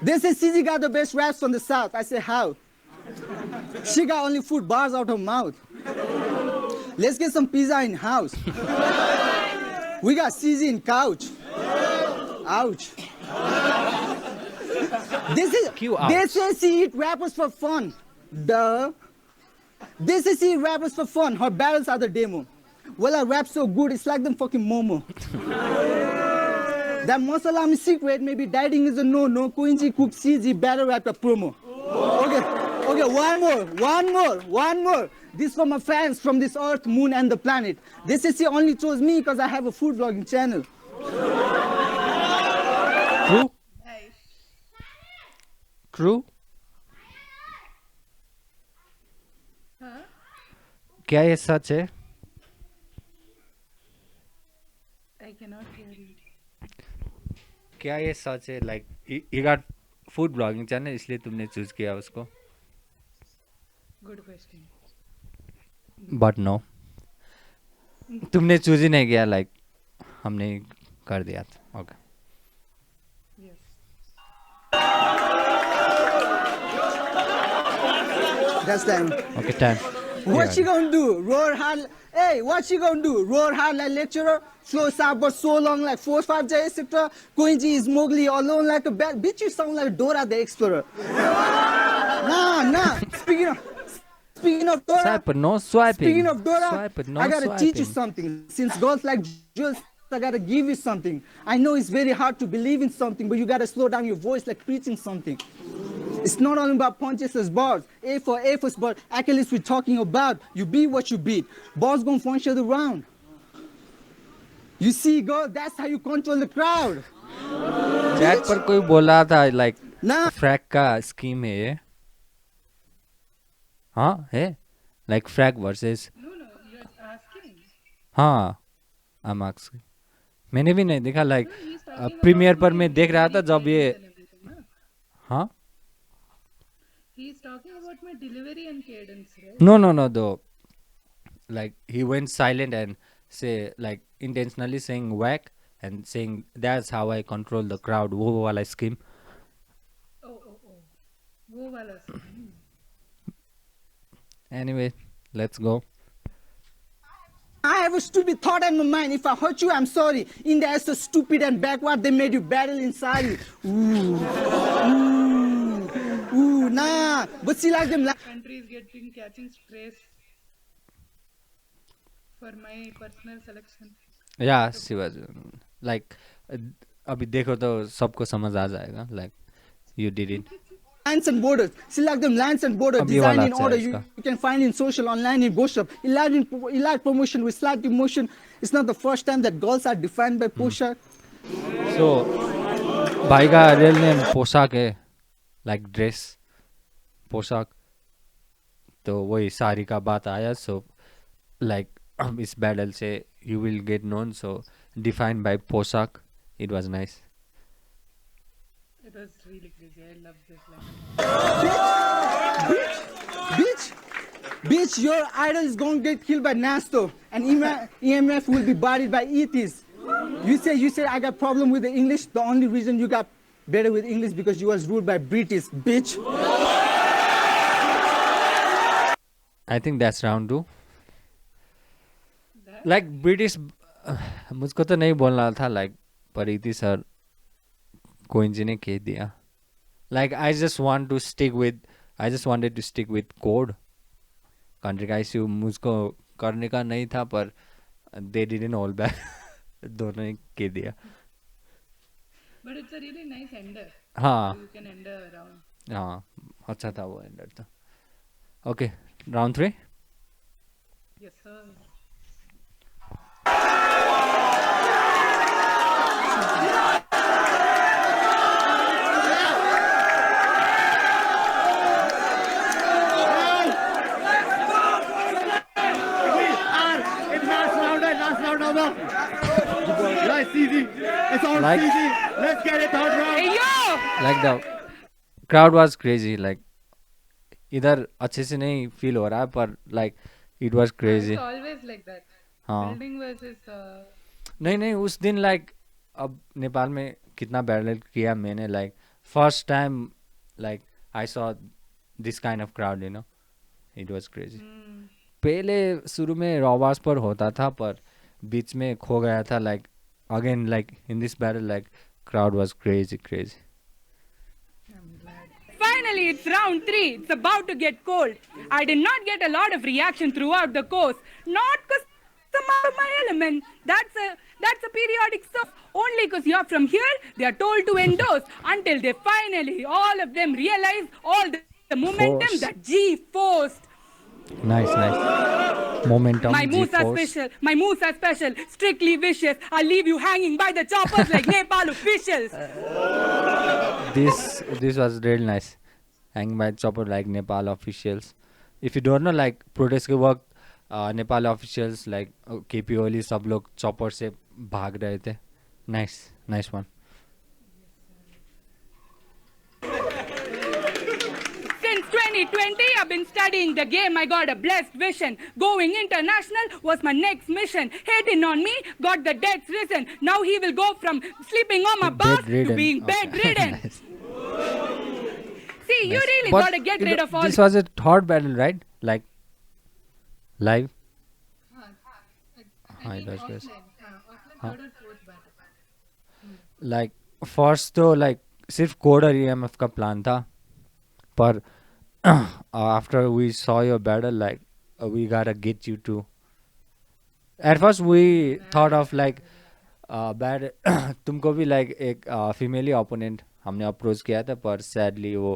They say CZ got the best raps from the South. I say, how? She got only food bars out her mouth. Let's get some pizza in house. We got CZ in couch. Ouch. They say she eat rappers for fun. Duh. They say she eat rappers for fun. Her battles are the demo. Well, I rap so good, it's like them fucking Momo. That Mosalami secret, maybe dieting is a no-no. Koenji cook CG battle rapper promo. Okay, one more. This for my fans from this earth, moon, and the planet. They say she only chose me because I have a food vlogging channel. True? Nice. True? Huh? क्या ये सच है? I cannot hear you. क्या ये सच है? Like you got food blogging channel, इसलिए तुमने choose किया उसको? Good question. बट नो, तुमने चूज ही नहीं किया, लाइक हमने कर दिया था। Okay Yes. That's time. Okay time. What she gonna do? Roar hard? Hey, what she gonna do? Roar hard like lecturer? Slow sound but so long like 4-5 J, etc. Koenji is Mowgli alone like a bat. Bitch, you sound like Dora the Explorer. Nah. Speaking of Dora. Swipe, no swiping. Speaking of Dora, Swipe, no I gotta teach you swiping. something. Since girls like jewels, I gotta give you something. I know it's very hard to believe in something, but you gotta slow down your voice like preaching something. It's not only about punches as bars. A for but Achilles we're talking about. You beat what you beat. Balls gonna punch you around. You see, girl, that's how you control the crowd. Chat पर कोई बोल रहा था like Nah, फ्रैक का scheme है ये। हाँ है, like Frag versus. No, you're asking. हाँ, I'm asking. मैंने भी नहीं देखा, like No, he's talking premier about पर my मैं देख रहा था delivery जब ये. cadence and everything, na? हाँ, He's talking about my delivery and cadence, right? no though, like he went silent and say like intentionally saying whack and saying that's how I control the crowd, वो वाला scheme. Oh. वो वाला scene. Anyway, let's go. I have a stupid thought in my mind. If I hurt you, I'm sorry. India is so stupid and backward. They made you battle inside you. Ooh, nah. But see, like them. Country is catching stress for my personal selection. Yeah, she was like अभी देखो तो सबको समझ आ जाएगा, like you did it. Lines and borders. Select them lines and borders. अब ये Design वाला in अच्छा order. है You इसका. can find in social, online, in Boshap. Elite promotion with slight emotion. It's not the first time that girls are defined by Poshak. So भाई का real name पोशाक है, like dress, पोशाक. तो वही साड़ी का बात आया, so like इस बैटल से you will get known, so defined by पोशाक. It was nice. It was really crazy. I love this line. Bitch, your idol is going to get killed by Nasto. And EMF will be buried by ETs. You say I got problem with the English. The only reason you got better with English because you was ruled by British, bitch. I think that's round 2. Like British, मुझको तो नहीं बोलना था, like परिति sir कोइंजी ने कह दिया. Like I just wanted to stick with code. Country का issue मुझको करने का नहीं था, पर they didn't hold back. दोनों ने कह दिया. But it's a really nice ender. हाँ You can end a round. हाँ, अच्छा था वो एंडर था. Okay, round 3. Yes, sir. Nice, easy. It's all Like- easy. Let's get it third round. Hey yo! Like the crowd was crazy. Like इधर अच्छे से नहीं feel हो रहा है, पर like it was crazy. It's always like that. हाँ. Building versus. नहीं उस दिन like अब नेपाल में कितना बैटल किया मैंने, like first time like I saw this kind of crowd, you know. It was crazy. पहले शुरू में रॉबार्स पर होता था, पर बीच में खो गया था. like again like in this battle like crowd was crazy. Finally, it's round 3. It's about to get cold. I did not get a lot of reaction throughout the course. Not because I'm out of my element. That's a periodic stuff. Only because you're from here, they are told to endorse until they finally, all of them realize all the momentum Force. that G forced. Nice momentum. My moves are G-force. special. My moves are special. Strictly vicious. I'll leave you hanging by the choppers like Nepal officials. This was really nice. Hanging by chopper like Nepal officials. If you don't know, like protest के वक्त Nepal officials like KP ओली सब लोग chopper से भाग रहे थे. Nice one. Since 2020, I've been studying the game. I got a blessed vision. Going international was my next mission. Hating on me, got the debts risen. Now he will go from sleeping on my bus to Bedridden. being Okay. bedridden. Nice. See, you really But gotta get rid of all. This was a third battle, right? Like live. I it think was offline. best. Offline third or fourth battle. Like first तो like सिर्फ code और EMF का plan था, पर after we saw your battle like we gotta get you to. At first we thought of like bad तुमको भी like एक फीमेली opponent हमने अप्रोच किया था, पर sadly वो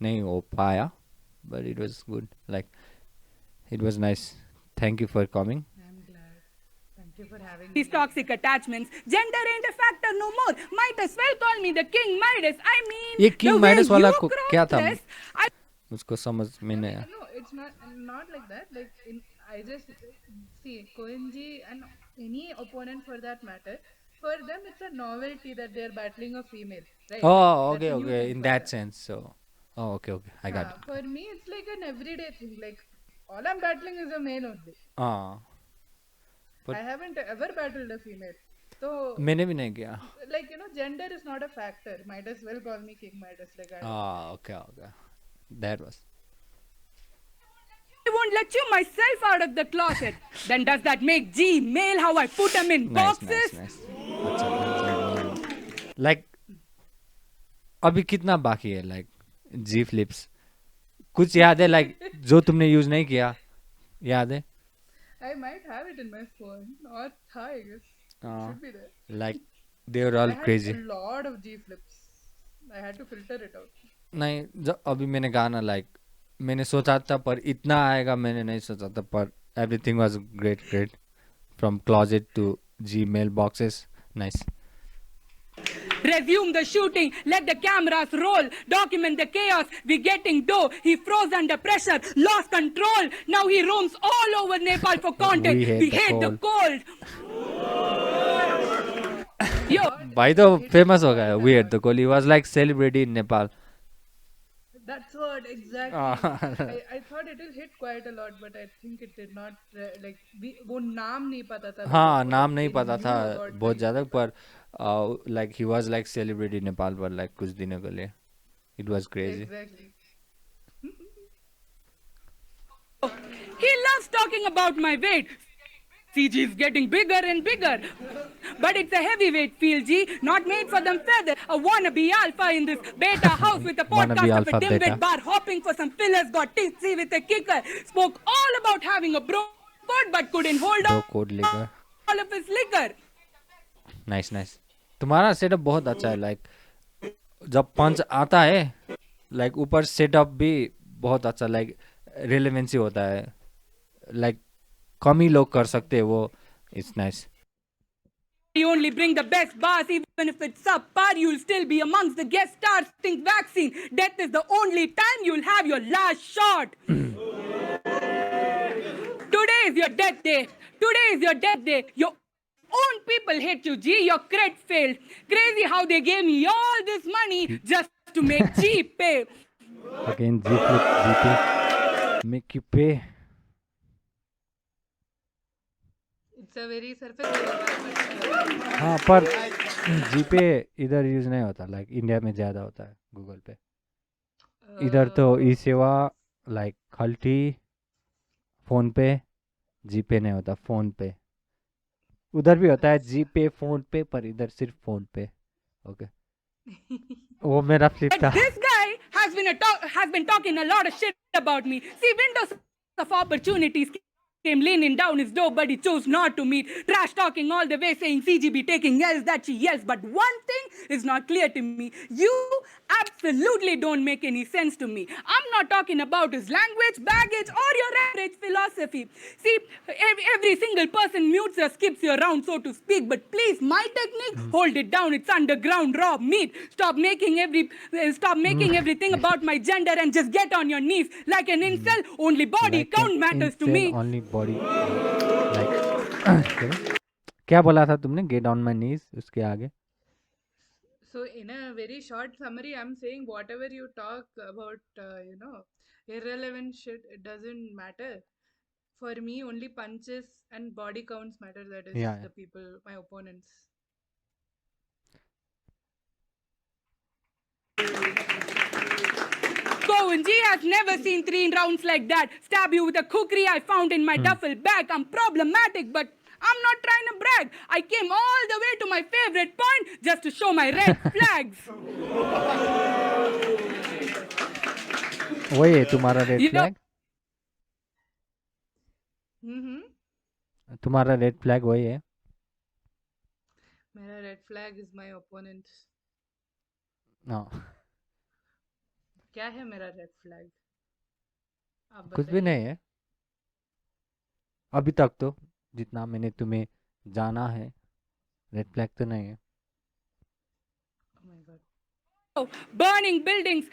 नहीं हो पाया. But it was good, like it was nice. Thank you for coming. I'm glad. Thank you for having me. These toxic attachments. Gender ain't a factor no more. Might as well call me the King Midas. I mean, ये King the way Midas वाला you को क्या था? cross-dress, I मुझको समझ में नहीं आया. No, it's not like that. Like I just see Koenji and any opponent for that matter. For them, it's a novelty that they're battling a female, right? Like Oh, that's okay, a new okay. thing In for that them. sense, so. Oh, okay, okay. I got it. For me, it's like an everyday thing. Like all I'm battling is a male only. हाँ, I haven't ever battled a female. So मैंने भी नहीं किया. like gender is not a factor. Might as well call me King Midas. Like I don't Ah, okay, okay. That was. I won't let you myself out of the closet. Then does that make G male how I put him in Nice, boxes? nice, nice. अच्छा, like अभी कितना बाकी है like G flips? कुछ याद है like जो तुमने यूज नहीं किया? याद है? I might have it in my phone or I guess हाँ. should be there. Like they were I all had crazy. a lot of G flips. I had to filter it out. नहीं जब अभी मैंने गाना like मैंने सोचा था पर इतना आएगा मैंने नहीं सोचा था पर everything was great from closet to Gmail boxes. Nice. Resume the shooting. Let the cameras roll. Document the chaos. We getting dough. He froze under pressure. Lost control. Now he roams all over Nepal for content. We hate the the cold. Yo, भाई तो famous हो गया. Weird the Kohli was like celebrity in Nepal. That's what exactly. I thought it will hit quite a lot, but I think it did not. Like वो नाम नहीं पता था. हाँ नाम नहीं They पता knew था about बहुत the- ज़्यादा पर like he was like celebrity in Nepal पर like कुछ दिनों के लिए. It was crazy. Exactly. he loves talking about my weight. CG is getting bigger and bigger. But it's a heavyweight field, G. Not made for them feathers. A wannabe alpha in this beta house with a Wannabe podcast of alpha a dimwit beta. bar hopping for some fillers. Got tipsy with a kicker. Spoke all about having a bro code but couldn't hold Bro on code लेकर. all of his liquor. Nice nice तुम्हारा setup बहुत अच्छा है like जब पंच आता है like ऊपर setup भी बहुत अच्छा लाइक रिलेवेंसी होता है लाइक कम ही लोग कर सकते हैं वो it's nice You only bring the best bars, even if it's subpar, you'll still be amongst the guest stars. Think vaccine. Death is the only time you'll have your last shot. Today is your death day. Today is your death day. Your own people hate you, G. Your cred failed. Crazy how they gave me all this money just to make G pay. Again G flip GPay make you pay It's a very surface level. हाँ पर जीपे इधर use नहीं होता like India में ज़्यादा होता है Google पे इधर तो ई सेवा लाइक खल्टी फ़ोन पे जीपे नहीं होता फ़ोन पे उधर भी होता है जीपे फ़ोन पे पर इधर सिर्फ फ़ोन पे ओके वो मेरा फ्लिप But था this guy has been talking a lot of shit about me. See, windows of opportunities came leaning down his door, but he chose not to meet. Trash talking all the way, saying CGB taking yells that she yells. But one thing is not clear to me. You absolutely don't make any sense to me. I'm not talking about his language, baggage, or your average philosophy. See, every single person mutes or skips your round, so to speak. But please, my technique, hold it down. It's underground raw meat. Stop making everything about my gender and just get on your knees like an incel. Only body count matters to me. Only body like क्या बोला था तुमने get on my knees उसके आगे So in a very short summary, I'm saying whatever you talk about, irrelevant shit, it doesn't matter. For me, only punches and body counts matter. That is Yeah, the people, my opponents. Cohen G has never seen 3 rounds like that. Stab you with a kukri I found in my duffel bag. I'm problematic, but I'm not trying to brag. I came all the way to my favorite point just to show my red flags. वही है तुम्हारा red You know- flag Mm-hmm. तुम्हारा red flag वही है मेरा red flag is my opponent. हाँ क्या है मेरा red flag? आप कुछ भी बताइए. नहीं है अभी तक तो जितना मैंने तुम्हें जाना है रेड फ्लैग तो नहीं है Oh my God. burning buildings,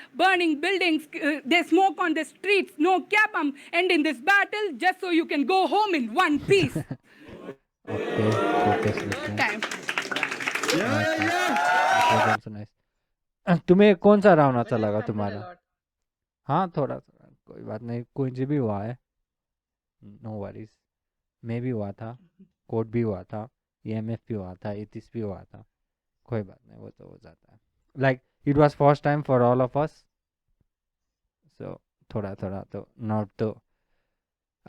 they smoke on the streets, no cap, I'm ending this battle just so you can go home in one piece. Okay, protest listening. Time. Yeah. That was also nice. तुम्हें कौन सा round अच्छा लगा तुम्हारा? हाँ थोड़ा थोड़ा कोई बात नहीं, कोई भी हुआ है, नो वरीज। मैं भी हुआ था, कोड भी हुआ था, EMF भी हुआ था, एथिस भी हुआ था, कोई बात नहीं, वो तो हो जाता है। Like it was first time for all of us, so थोड़ा थोड़ा तो नॉट तो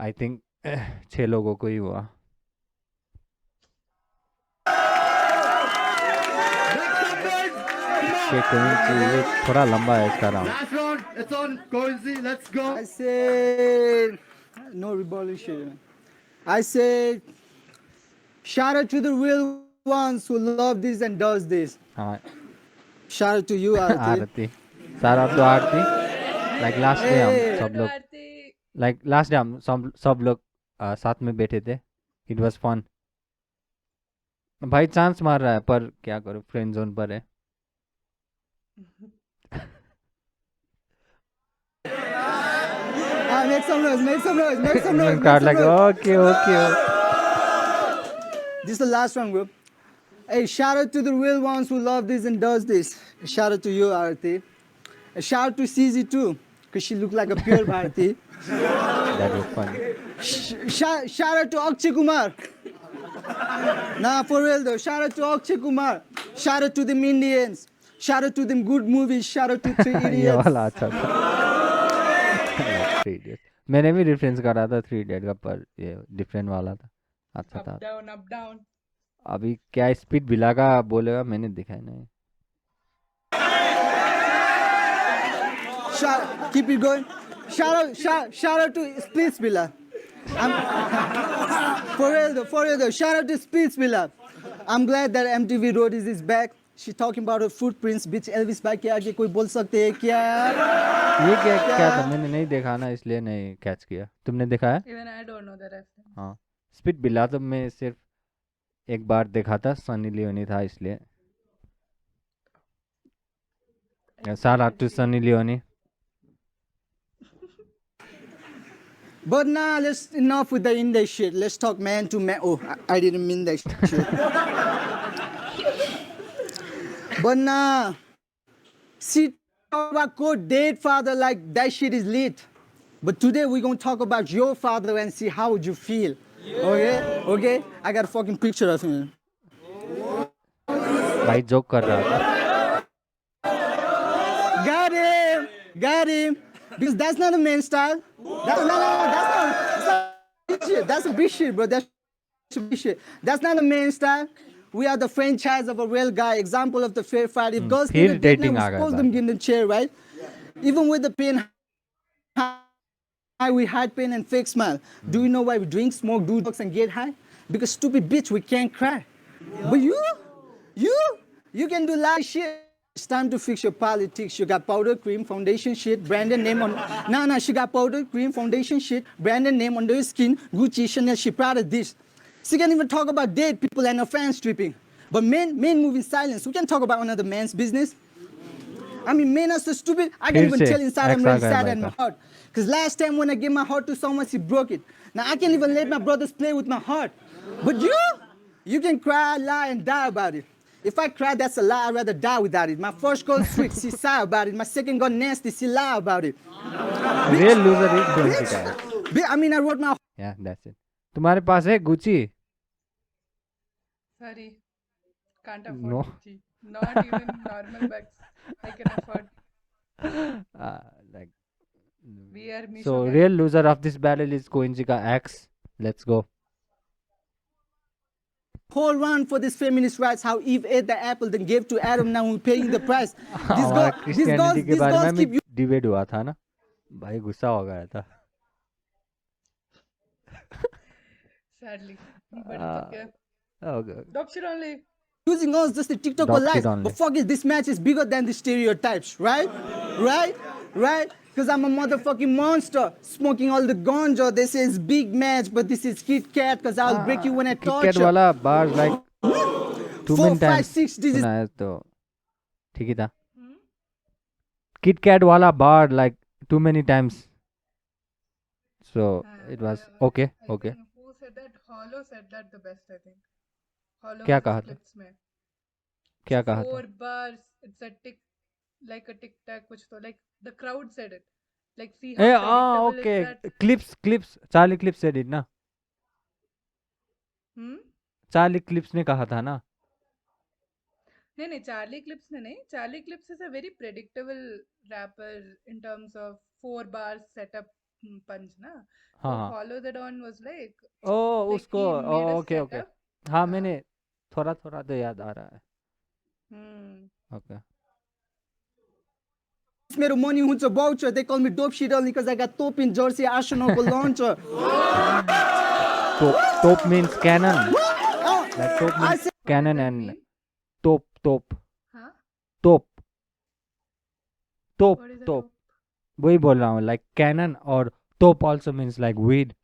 आई थिंक 6 लोगों को ही हुआ। ये थोड़ा लंबा है इसका round. Last round, it's on. Cozy, let's go. I say no revolution. I say shout out to the real ones who love this and does this. हाँ Shout out to you, Arati. आरती, सारा तो आरती। Like last day हम सब लोग सब लोग साथ में बैठे थे, इट वाज फन। भाई चांस मार रहा है पर क्या करूं, फ्रेंड जोन पर है। Make some noise, make some noise, make some noise. Card लगे, okay okay. This is the last one, bro. Hey, shout out to the real ones who love this and does this. Shout out to you, Arati. A shout out to CZ too, because she looked like a pure Bharati. That was fun. Shout out to Akshay Kumar. Nah, for real though. Shout out to Akshay Kumar. Shout out to them Indians. Shout out to them good movies. Shout out to Three ये Idiots. वाला अच्छा था। 3 idiot मैंने भी reference करा था 3 idiot का, पर ये डिफरेंट वाला था, अच्छा था। Up down. अभी क्या स्पीड बिला का बोलेगा, मैंने देखा ही नहीं। Keep it going. Shout out to Splitsvilla. For real though. Shout out to Splitsvilla. I'm glad that MTV Roadies is back. She's talking about her footprints. Bitch, Elvis भाई के आगे कोई बोल सकते हैं क्या? ये क्या था, मैंने नहीं देखा ना, इसलिए नहीं कैच किया। तुमने देखा है? Even I don't know the reference. हाँ, स्पीड बिला तो मैं सिर्फ एक बार देखा था, सनी लियोनी था इसलिए। सारा to Sunny Leone. But nah, let's enough with the Index shit. Let's talk man to man. Oh, I didn't mean that shit. But nah, see, talk about code dead father like that shit is lit. But today we're gonna talk about your father and see how would you feel. Okay? I got a fucking picture of him. भाई joke कर रहा था। Got him. Because that's not a man style. That's not shit. That's a big shit, bro. That's a big shit. That's not a man style. We are the franchise of a real guy. Example of the fair fight. If girls फिर get a date, dating we आ गया suppose था। them get in the chair, right? Even with the pain high, we hide pain and fake smile. Do you know why we drink, smoke, do drugs, and get high? Because stupid bitch, we can't cry. But you can do a lot of shit. It's time to fix your politics. You got powder, cream, foundation shit, branded name on. Nah, she got powder, cream, foundation shit, branded name under your skin, Gucci, Chanel, she proud of this. She can't even talk about dead people and her fans stripping. But men move in silence. We can talk about another man's business. I mean, men are so stupid, I can't even फिर से tell inside I'm ex आ really गया sad भाई in my का। heart. Because last time when I gave my heart to someone, she broke it. Now I can't even let my brothers play with my heart. But you can cry, lie, and die about it. If I cry, that's a lie. I'd rather die without it. My first girl sweet, she sigh about it. My second girl nasty, she lie about it. Real loser is going to die. I mean, I wrote my या that's it. तुम्हारे पास है Gucci? Sorry. Can't afford No. Gucci. Not even normal bags I can afford. Like We are Misho so guys. Real loser of this battle is कोइंजी का ex. Let's go. whole run for this feminist rights. How Eve ate the apple, then gave to Adam. Now we're paying the price. हमारा Christianity के बारे में keep भी debate हुआ था ना, भाई गुस्सा हो गया था। Sadly. But it's okay. Okay. Dog shit only. using us just the TikTok Dog or lies. shit only. But fuck it, this match is bigger than the stereotypes, right? Because I'm a motherfucking monster, smoking all the ganja. They say it's big match, but this is Kit Kat, because I'll break you when I touch Kit Kat you. वाला बार like 2 4, many 5, times 6, this is सुना है तो ठीक ही था। Kit Kat wala bar like too many times. So it was okay. I Okay. think who said that? Hollow said that the best, I think. Hollow क्या was कहा his था? clips में. क्या कहा था? 4 bars, it's a tick, like a tic tac, कुछ तो, like the crowd said it. Like, see how predictable is Okay. that? Clips. Charlie Clips said it ना. Hmm? Charlie Clips ने कहा था ना. नहीं, चार्ली क्लिप्स ने नहीं. Charlie clips is a very predictable rapper in terms of 4 bars setup punch ना. So हाँ. Follow the Dawn was like उसको he made a okay. setup. हाँ मैंने थोड़ा तो याद आ रहा है. Okay. मेरो money हुन्छ voucher. They call me dope shit only because I got top in jersey Arsenalको launcher. Top means cannon. Oh, Like top I means said cannon that and mean? top. Huh? Top. What is a Top. top? वही बोल रहा हूँ like cannon or top also means like weed.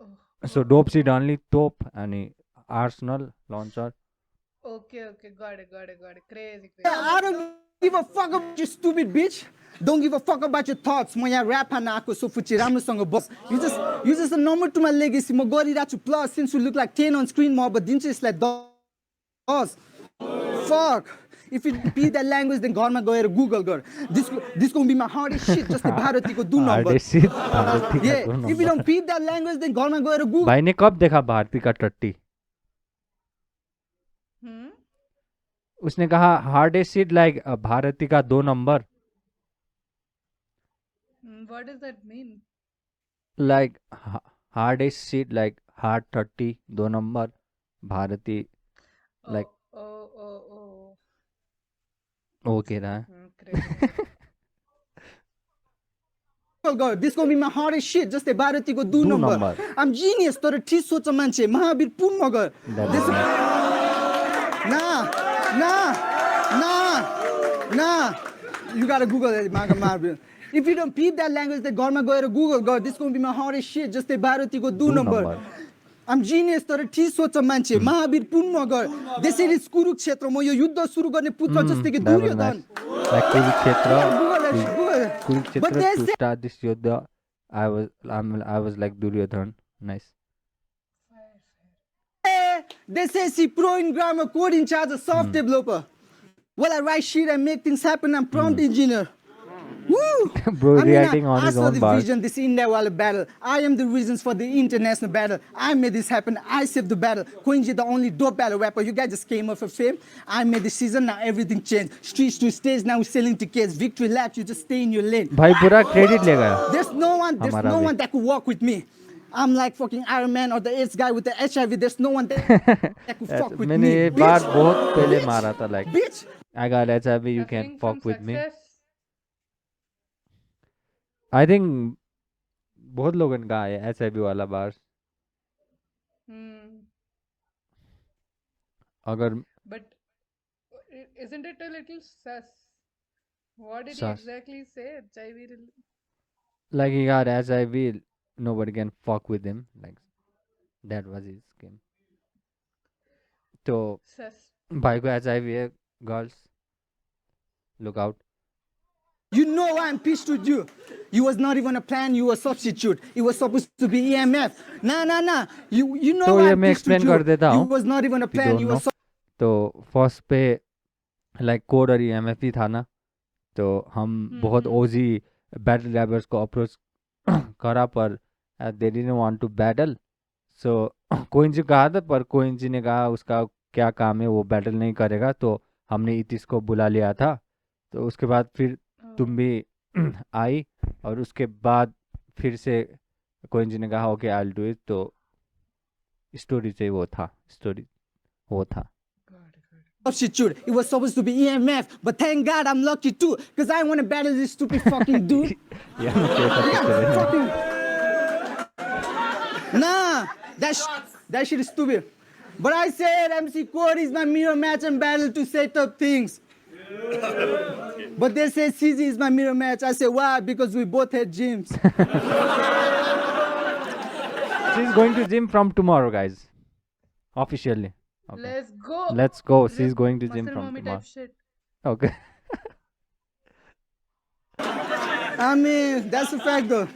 Oh, So dope seed only top and Arsenal launcher. okay, got it. Crazy. I don't give a fuck about you stupid bitch. Don't give a fuck about your thoughts. म यहाँ rap हान्न आएको so फुच्ची राम्रोसँग बस. You just a number to my legacy. म गरिरहेको छु plus since you look like 10 on screen म अब दिन्छु यसलाई 10. Fuck. If you speak that language then घरमा गएर Google गर. This gonna be my hardest shit जस्तै भारतीको 2 number. Hardest shit, भारती का Yeah, दो if you number. don't speak that language then घरमा गएर Google. भाई ने कब देखा भारती का टट्टी? उसने कहा हार्डेस्ट सीट लाइक भारती का 2 number. What does that mean? Like hardest seat like hard 30 2 number Bharati like Oh. वो कह रहा है. Crazy. Girl, this gonna be my hardest shit जस्तै भारतीको 2 number. number. I'm genius तर ठीक सोच मान्छे महावीर पुन मगर. That is Nah. You gotta Google it, Mahavir. If you don't peep that language, then घरमा गएर Google गर. This gonna be my hardest shit जस्तै भारतीको 2 number. I'm genius तर ठीक सोच मान्छे महावीर पुन मगर. त्यसरी कुरुक्षेत्र म यो युद्ध सुरु गर्ने पुत्र जस्तै कि Duryodhan. like Google. But they to say start this Yodha, I was like Duryodhan. Nice. They say she pro in grammar, code in charge, a soft developer. Well, I write shit and make things happen. I'm prompt engineer. Woo! Bro, reacting on I his saw own the bars. vision, this India Wala battle. I am the reasons for the international battle. I made this happen. I saved the battle. Koinji, the only dope battle rapper. You guys just came off of fame. I made the season. Now everything changed. Streets to stage. Now we're selling tickets. Victory laps. You just stay in your lane. भाई पूरा credit ले गया. There's no हमारा भी. one that could walk with me. I'm like fucking Iron Man or the AIDS guy with the HIV. There's no one that could fuck with मैंने me. ये Bitch. बात बहुत पहले मारा था like Bitch. I got HIV, you can Suffering fuck from with me. success. I think बहुत लोगों ने कहा है HIV वाला बार. अगर But isn't it a little sus? What did he Sus. exactly say? HIV like he got HIV, nobody can fuck with him. Like that was his game. तो sus. भाई को HIV है, girls look out. You know why I'm pissed with you. You was not even a plan. You were a substitute. It was supposed to be EMF. Nah. You know तो why ये I'm मैं pissed with explain you. कर देता You हूँ. was not even a You plan. don't You know. were तो first पे like code और EMF ही था ना. तो हम बहुत ओजी बैटल रैपर्स को अप्रोच करा पर they didn't want to battle. So कोइंजी कहा था पर कोइंजी ने कहा उसका क्या काम है, वो बैटल नहीं करेगा. तो हमने इतिस को बुला लिया था. तो उसके बाद फिर तुम भी आई और उसके बाद फिर से कोइंजी ने कहा okay I will do it. तो स्टोरी से वो था. substitute. It was supposed to be EMF. But thank God I'm lucky too. Because I want to battle this stupid fucking dude. या मैं कैसा पिक्चर है. Nah, that shit is stupid. But I said MC Code is my mirror match and battle to set up things. But they say CZ is my mirror match. I say why? Because we both had gyms. She's going to gym from tomorrow, guys. Officially. Okay. Let's go. Let's go. She's Rip going to gym muscle from mommy tomorrow. type shit. Okay. I mean, that's a fact though.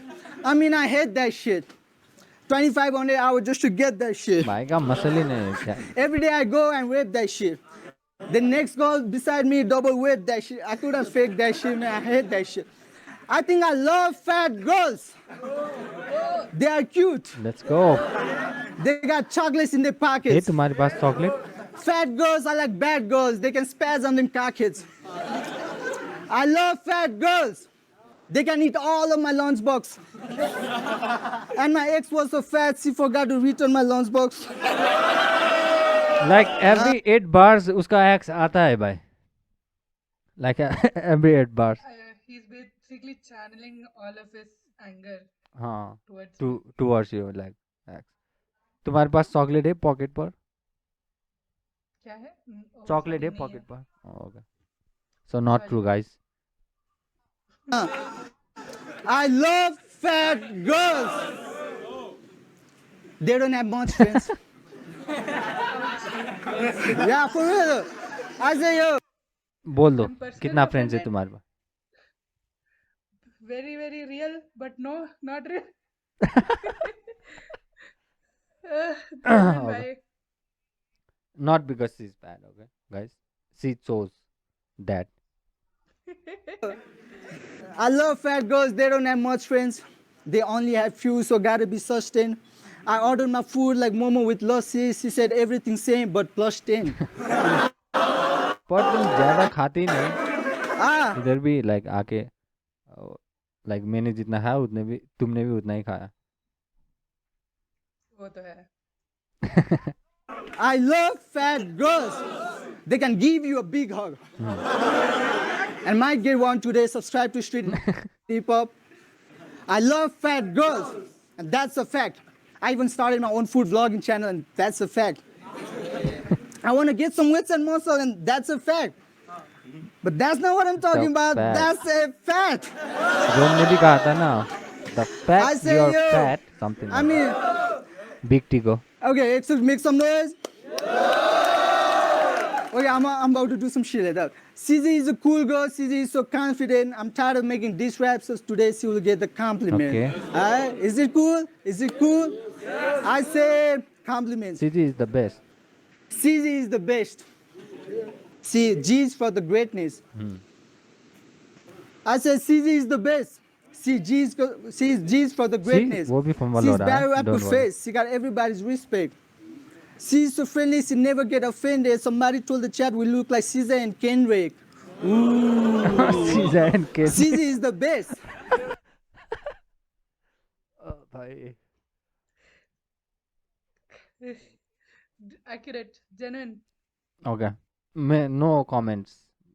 I mean, I hate that shit. 2,500 hours just to get that shit. भाई का muscle ही नहीं है क्या? Every day I go and rape that shit. The next girl beside me double rape that shit. I could have faked that shit, man. I hate that shit. I think I love fat girls. They are cute. Let's go. They got chocolates in their ये pockets. तुम्हारे पास chocolate? Fat girls are like bad girls. They can spaz on them cockheads. I love fat girls. They can eat all of my lunchbox. And my ex was so fat, she forgot to return my lunchbox. Like every 8 bars उसका x आता है भाई. Like every 8 bars. He's basically channeling all of his anger हाँ. towards me. Towards you like x. तुम्हारे पास chocolate है pocket पर? क्या है? चॉकलेट है नहीं पॉकेट पर? Okay. So not true guys. I love fat girls. They don't have much friends. Yeah, for real. I say, yo, बोल दो personal कितना फ्रेंड्स है opinion- तुम्हारे पास? Very, very real, but no, not real. Bye. Not because she's bad, okay, guys. She chose that. I love fat girls. They don't have much friends. They only have few, so gotta be sustained. I ordered my food like Momo with lassi. She said everything same, but plus 10. पर तुम ज्यादा खाती नहीं. Ah, इधर भी like आके like मैंने जितना खाया उतने भी तुमने भी उतना ही खाया. वो तो है. I love fat girls. They can give you a big hug. And might get one today. Subscribe to Street Hip Hop. I love fat girls. And that's a fact. I even started my own food vlogging channel, and that's a fact. I want to get some weights and muscle, and that's a fact. But that's not what I'm talking about. fact. That's a fact. Zone ने भी कहा था ना the I fact say, you're yo, fat something I like mean, Big Tico. okay, let's make some noise. Okay, I'm about to do some shit like that. CZ is a cool girl. CZ is so confident. I'm tired of making diss raps, so today she will get the compliment. Okay. Alright? Is it cool? Is it cool? I say compliments. CG is the best. CZ is the best. See, G is for the greatness. I said CZ is the best. See, G is for the greatness. वो भी fumble She's हो रहा है. better up her Don't worry. face. She got everybody's respect. She's so friendly, she never get offended. Somebody told the chat we look like Caesar and Kendrick. Caesar and Ken. CZ is the best. भाई. Accurate, genuine. Okay. मैं no comments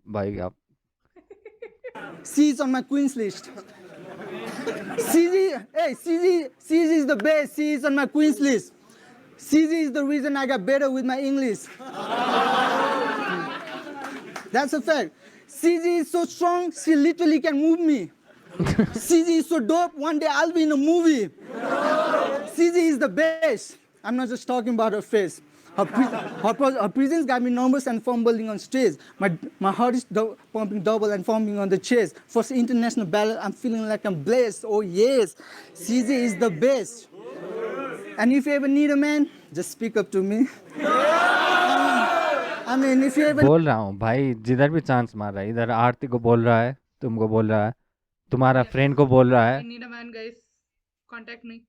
भाई आप. She's on my queen's list. CZ, hey, CZ is the best. She is on my queen's list. CZ is the reason I got better with my English. That's a fact. CZ is so strong, she literally can move me. CZ is so dope, one day I'll be in a movie. CZ is the best. I'm not just talking about her face. Her presence got me nervous and fumbling on stage. My heart is pumping double and pumping on the chest. For the international battle, I'm feeling like I'm blessed. Oh yes, CZ is the best. And if you ever need a man, just speak up to me. I mean, if you ever बोल रहा हूँ भाई जिधर भी chance मार रहा है इधर आरती को बोल रहा है तुमको बोल रहा है तुम्हारा फ्रेंड को बोल रहा I है need a man, guys. Contact me.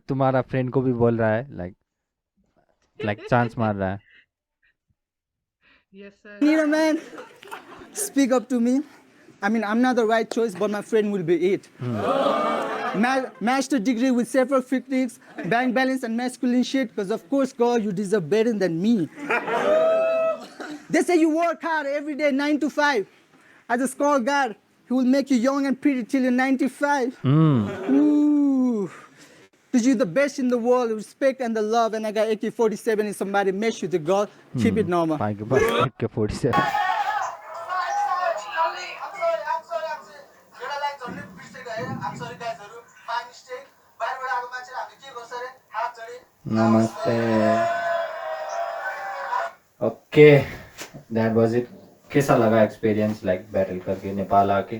तुम्हारा फ्रेंड को भी बोल रहा है लाइक चांस मार रहा है. Yes, sir. need a man, speak up to me. I mean, I'm not the right choice, but my friend will be it. Master degree with several techniques, bank balance and masculine shit, because of course, girl, you deserve better than me. They say you work hard every day, 9 to 5. I just call God, he will make you young and pretty till you're 95. Ooh. Because you're the best in the world, the respect and the love, and I got AK-47 if somebody mess you, the God, keep it normal. भाई के पास AK-47. नमस्ते. Okay that was it. कैसा लगा experience like battle करके नेपाल आके?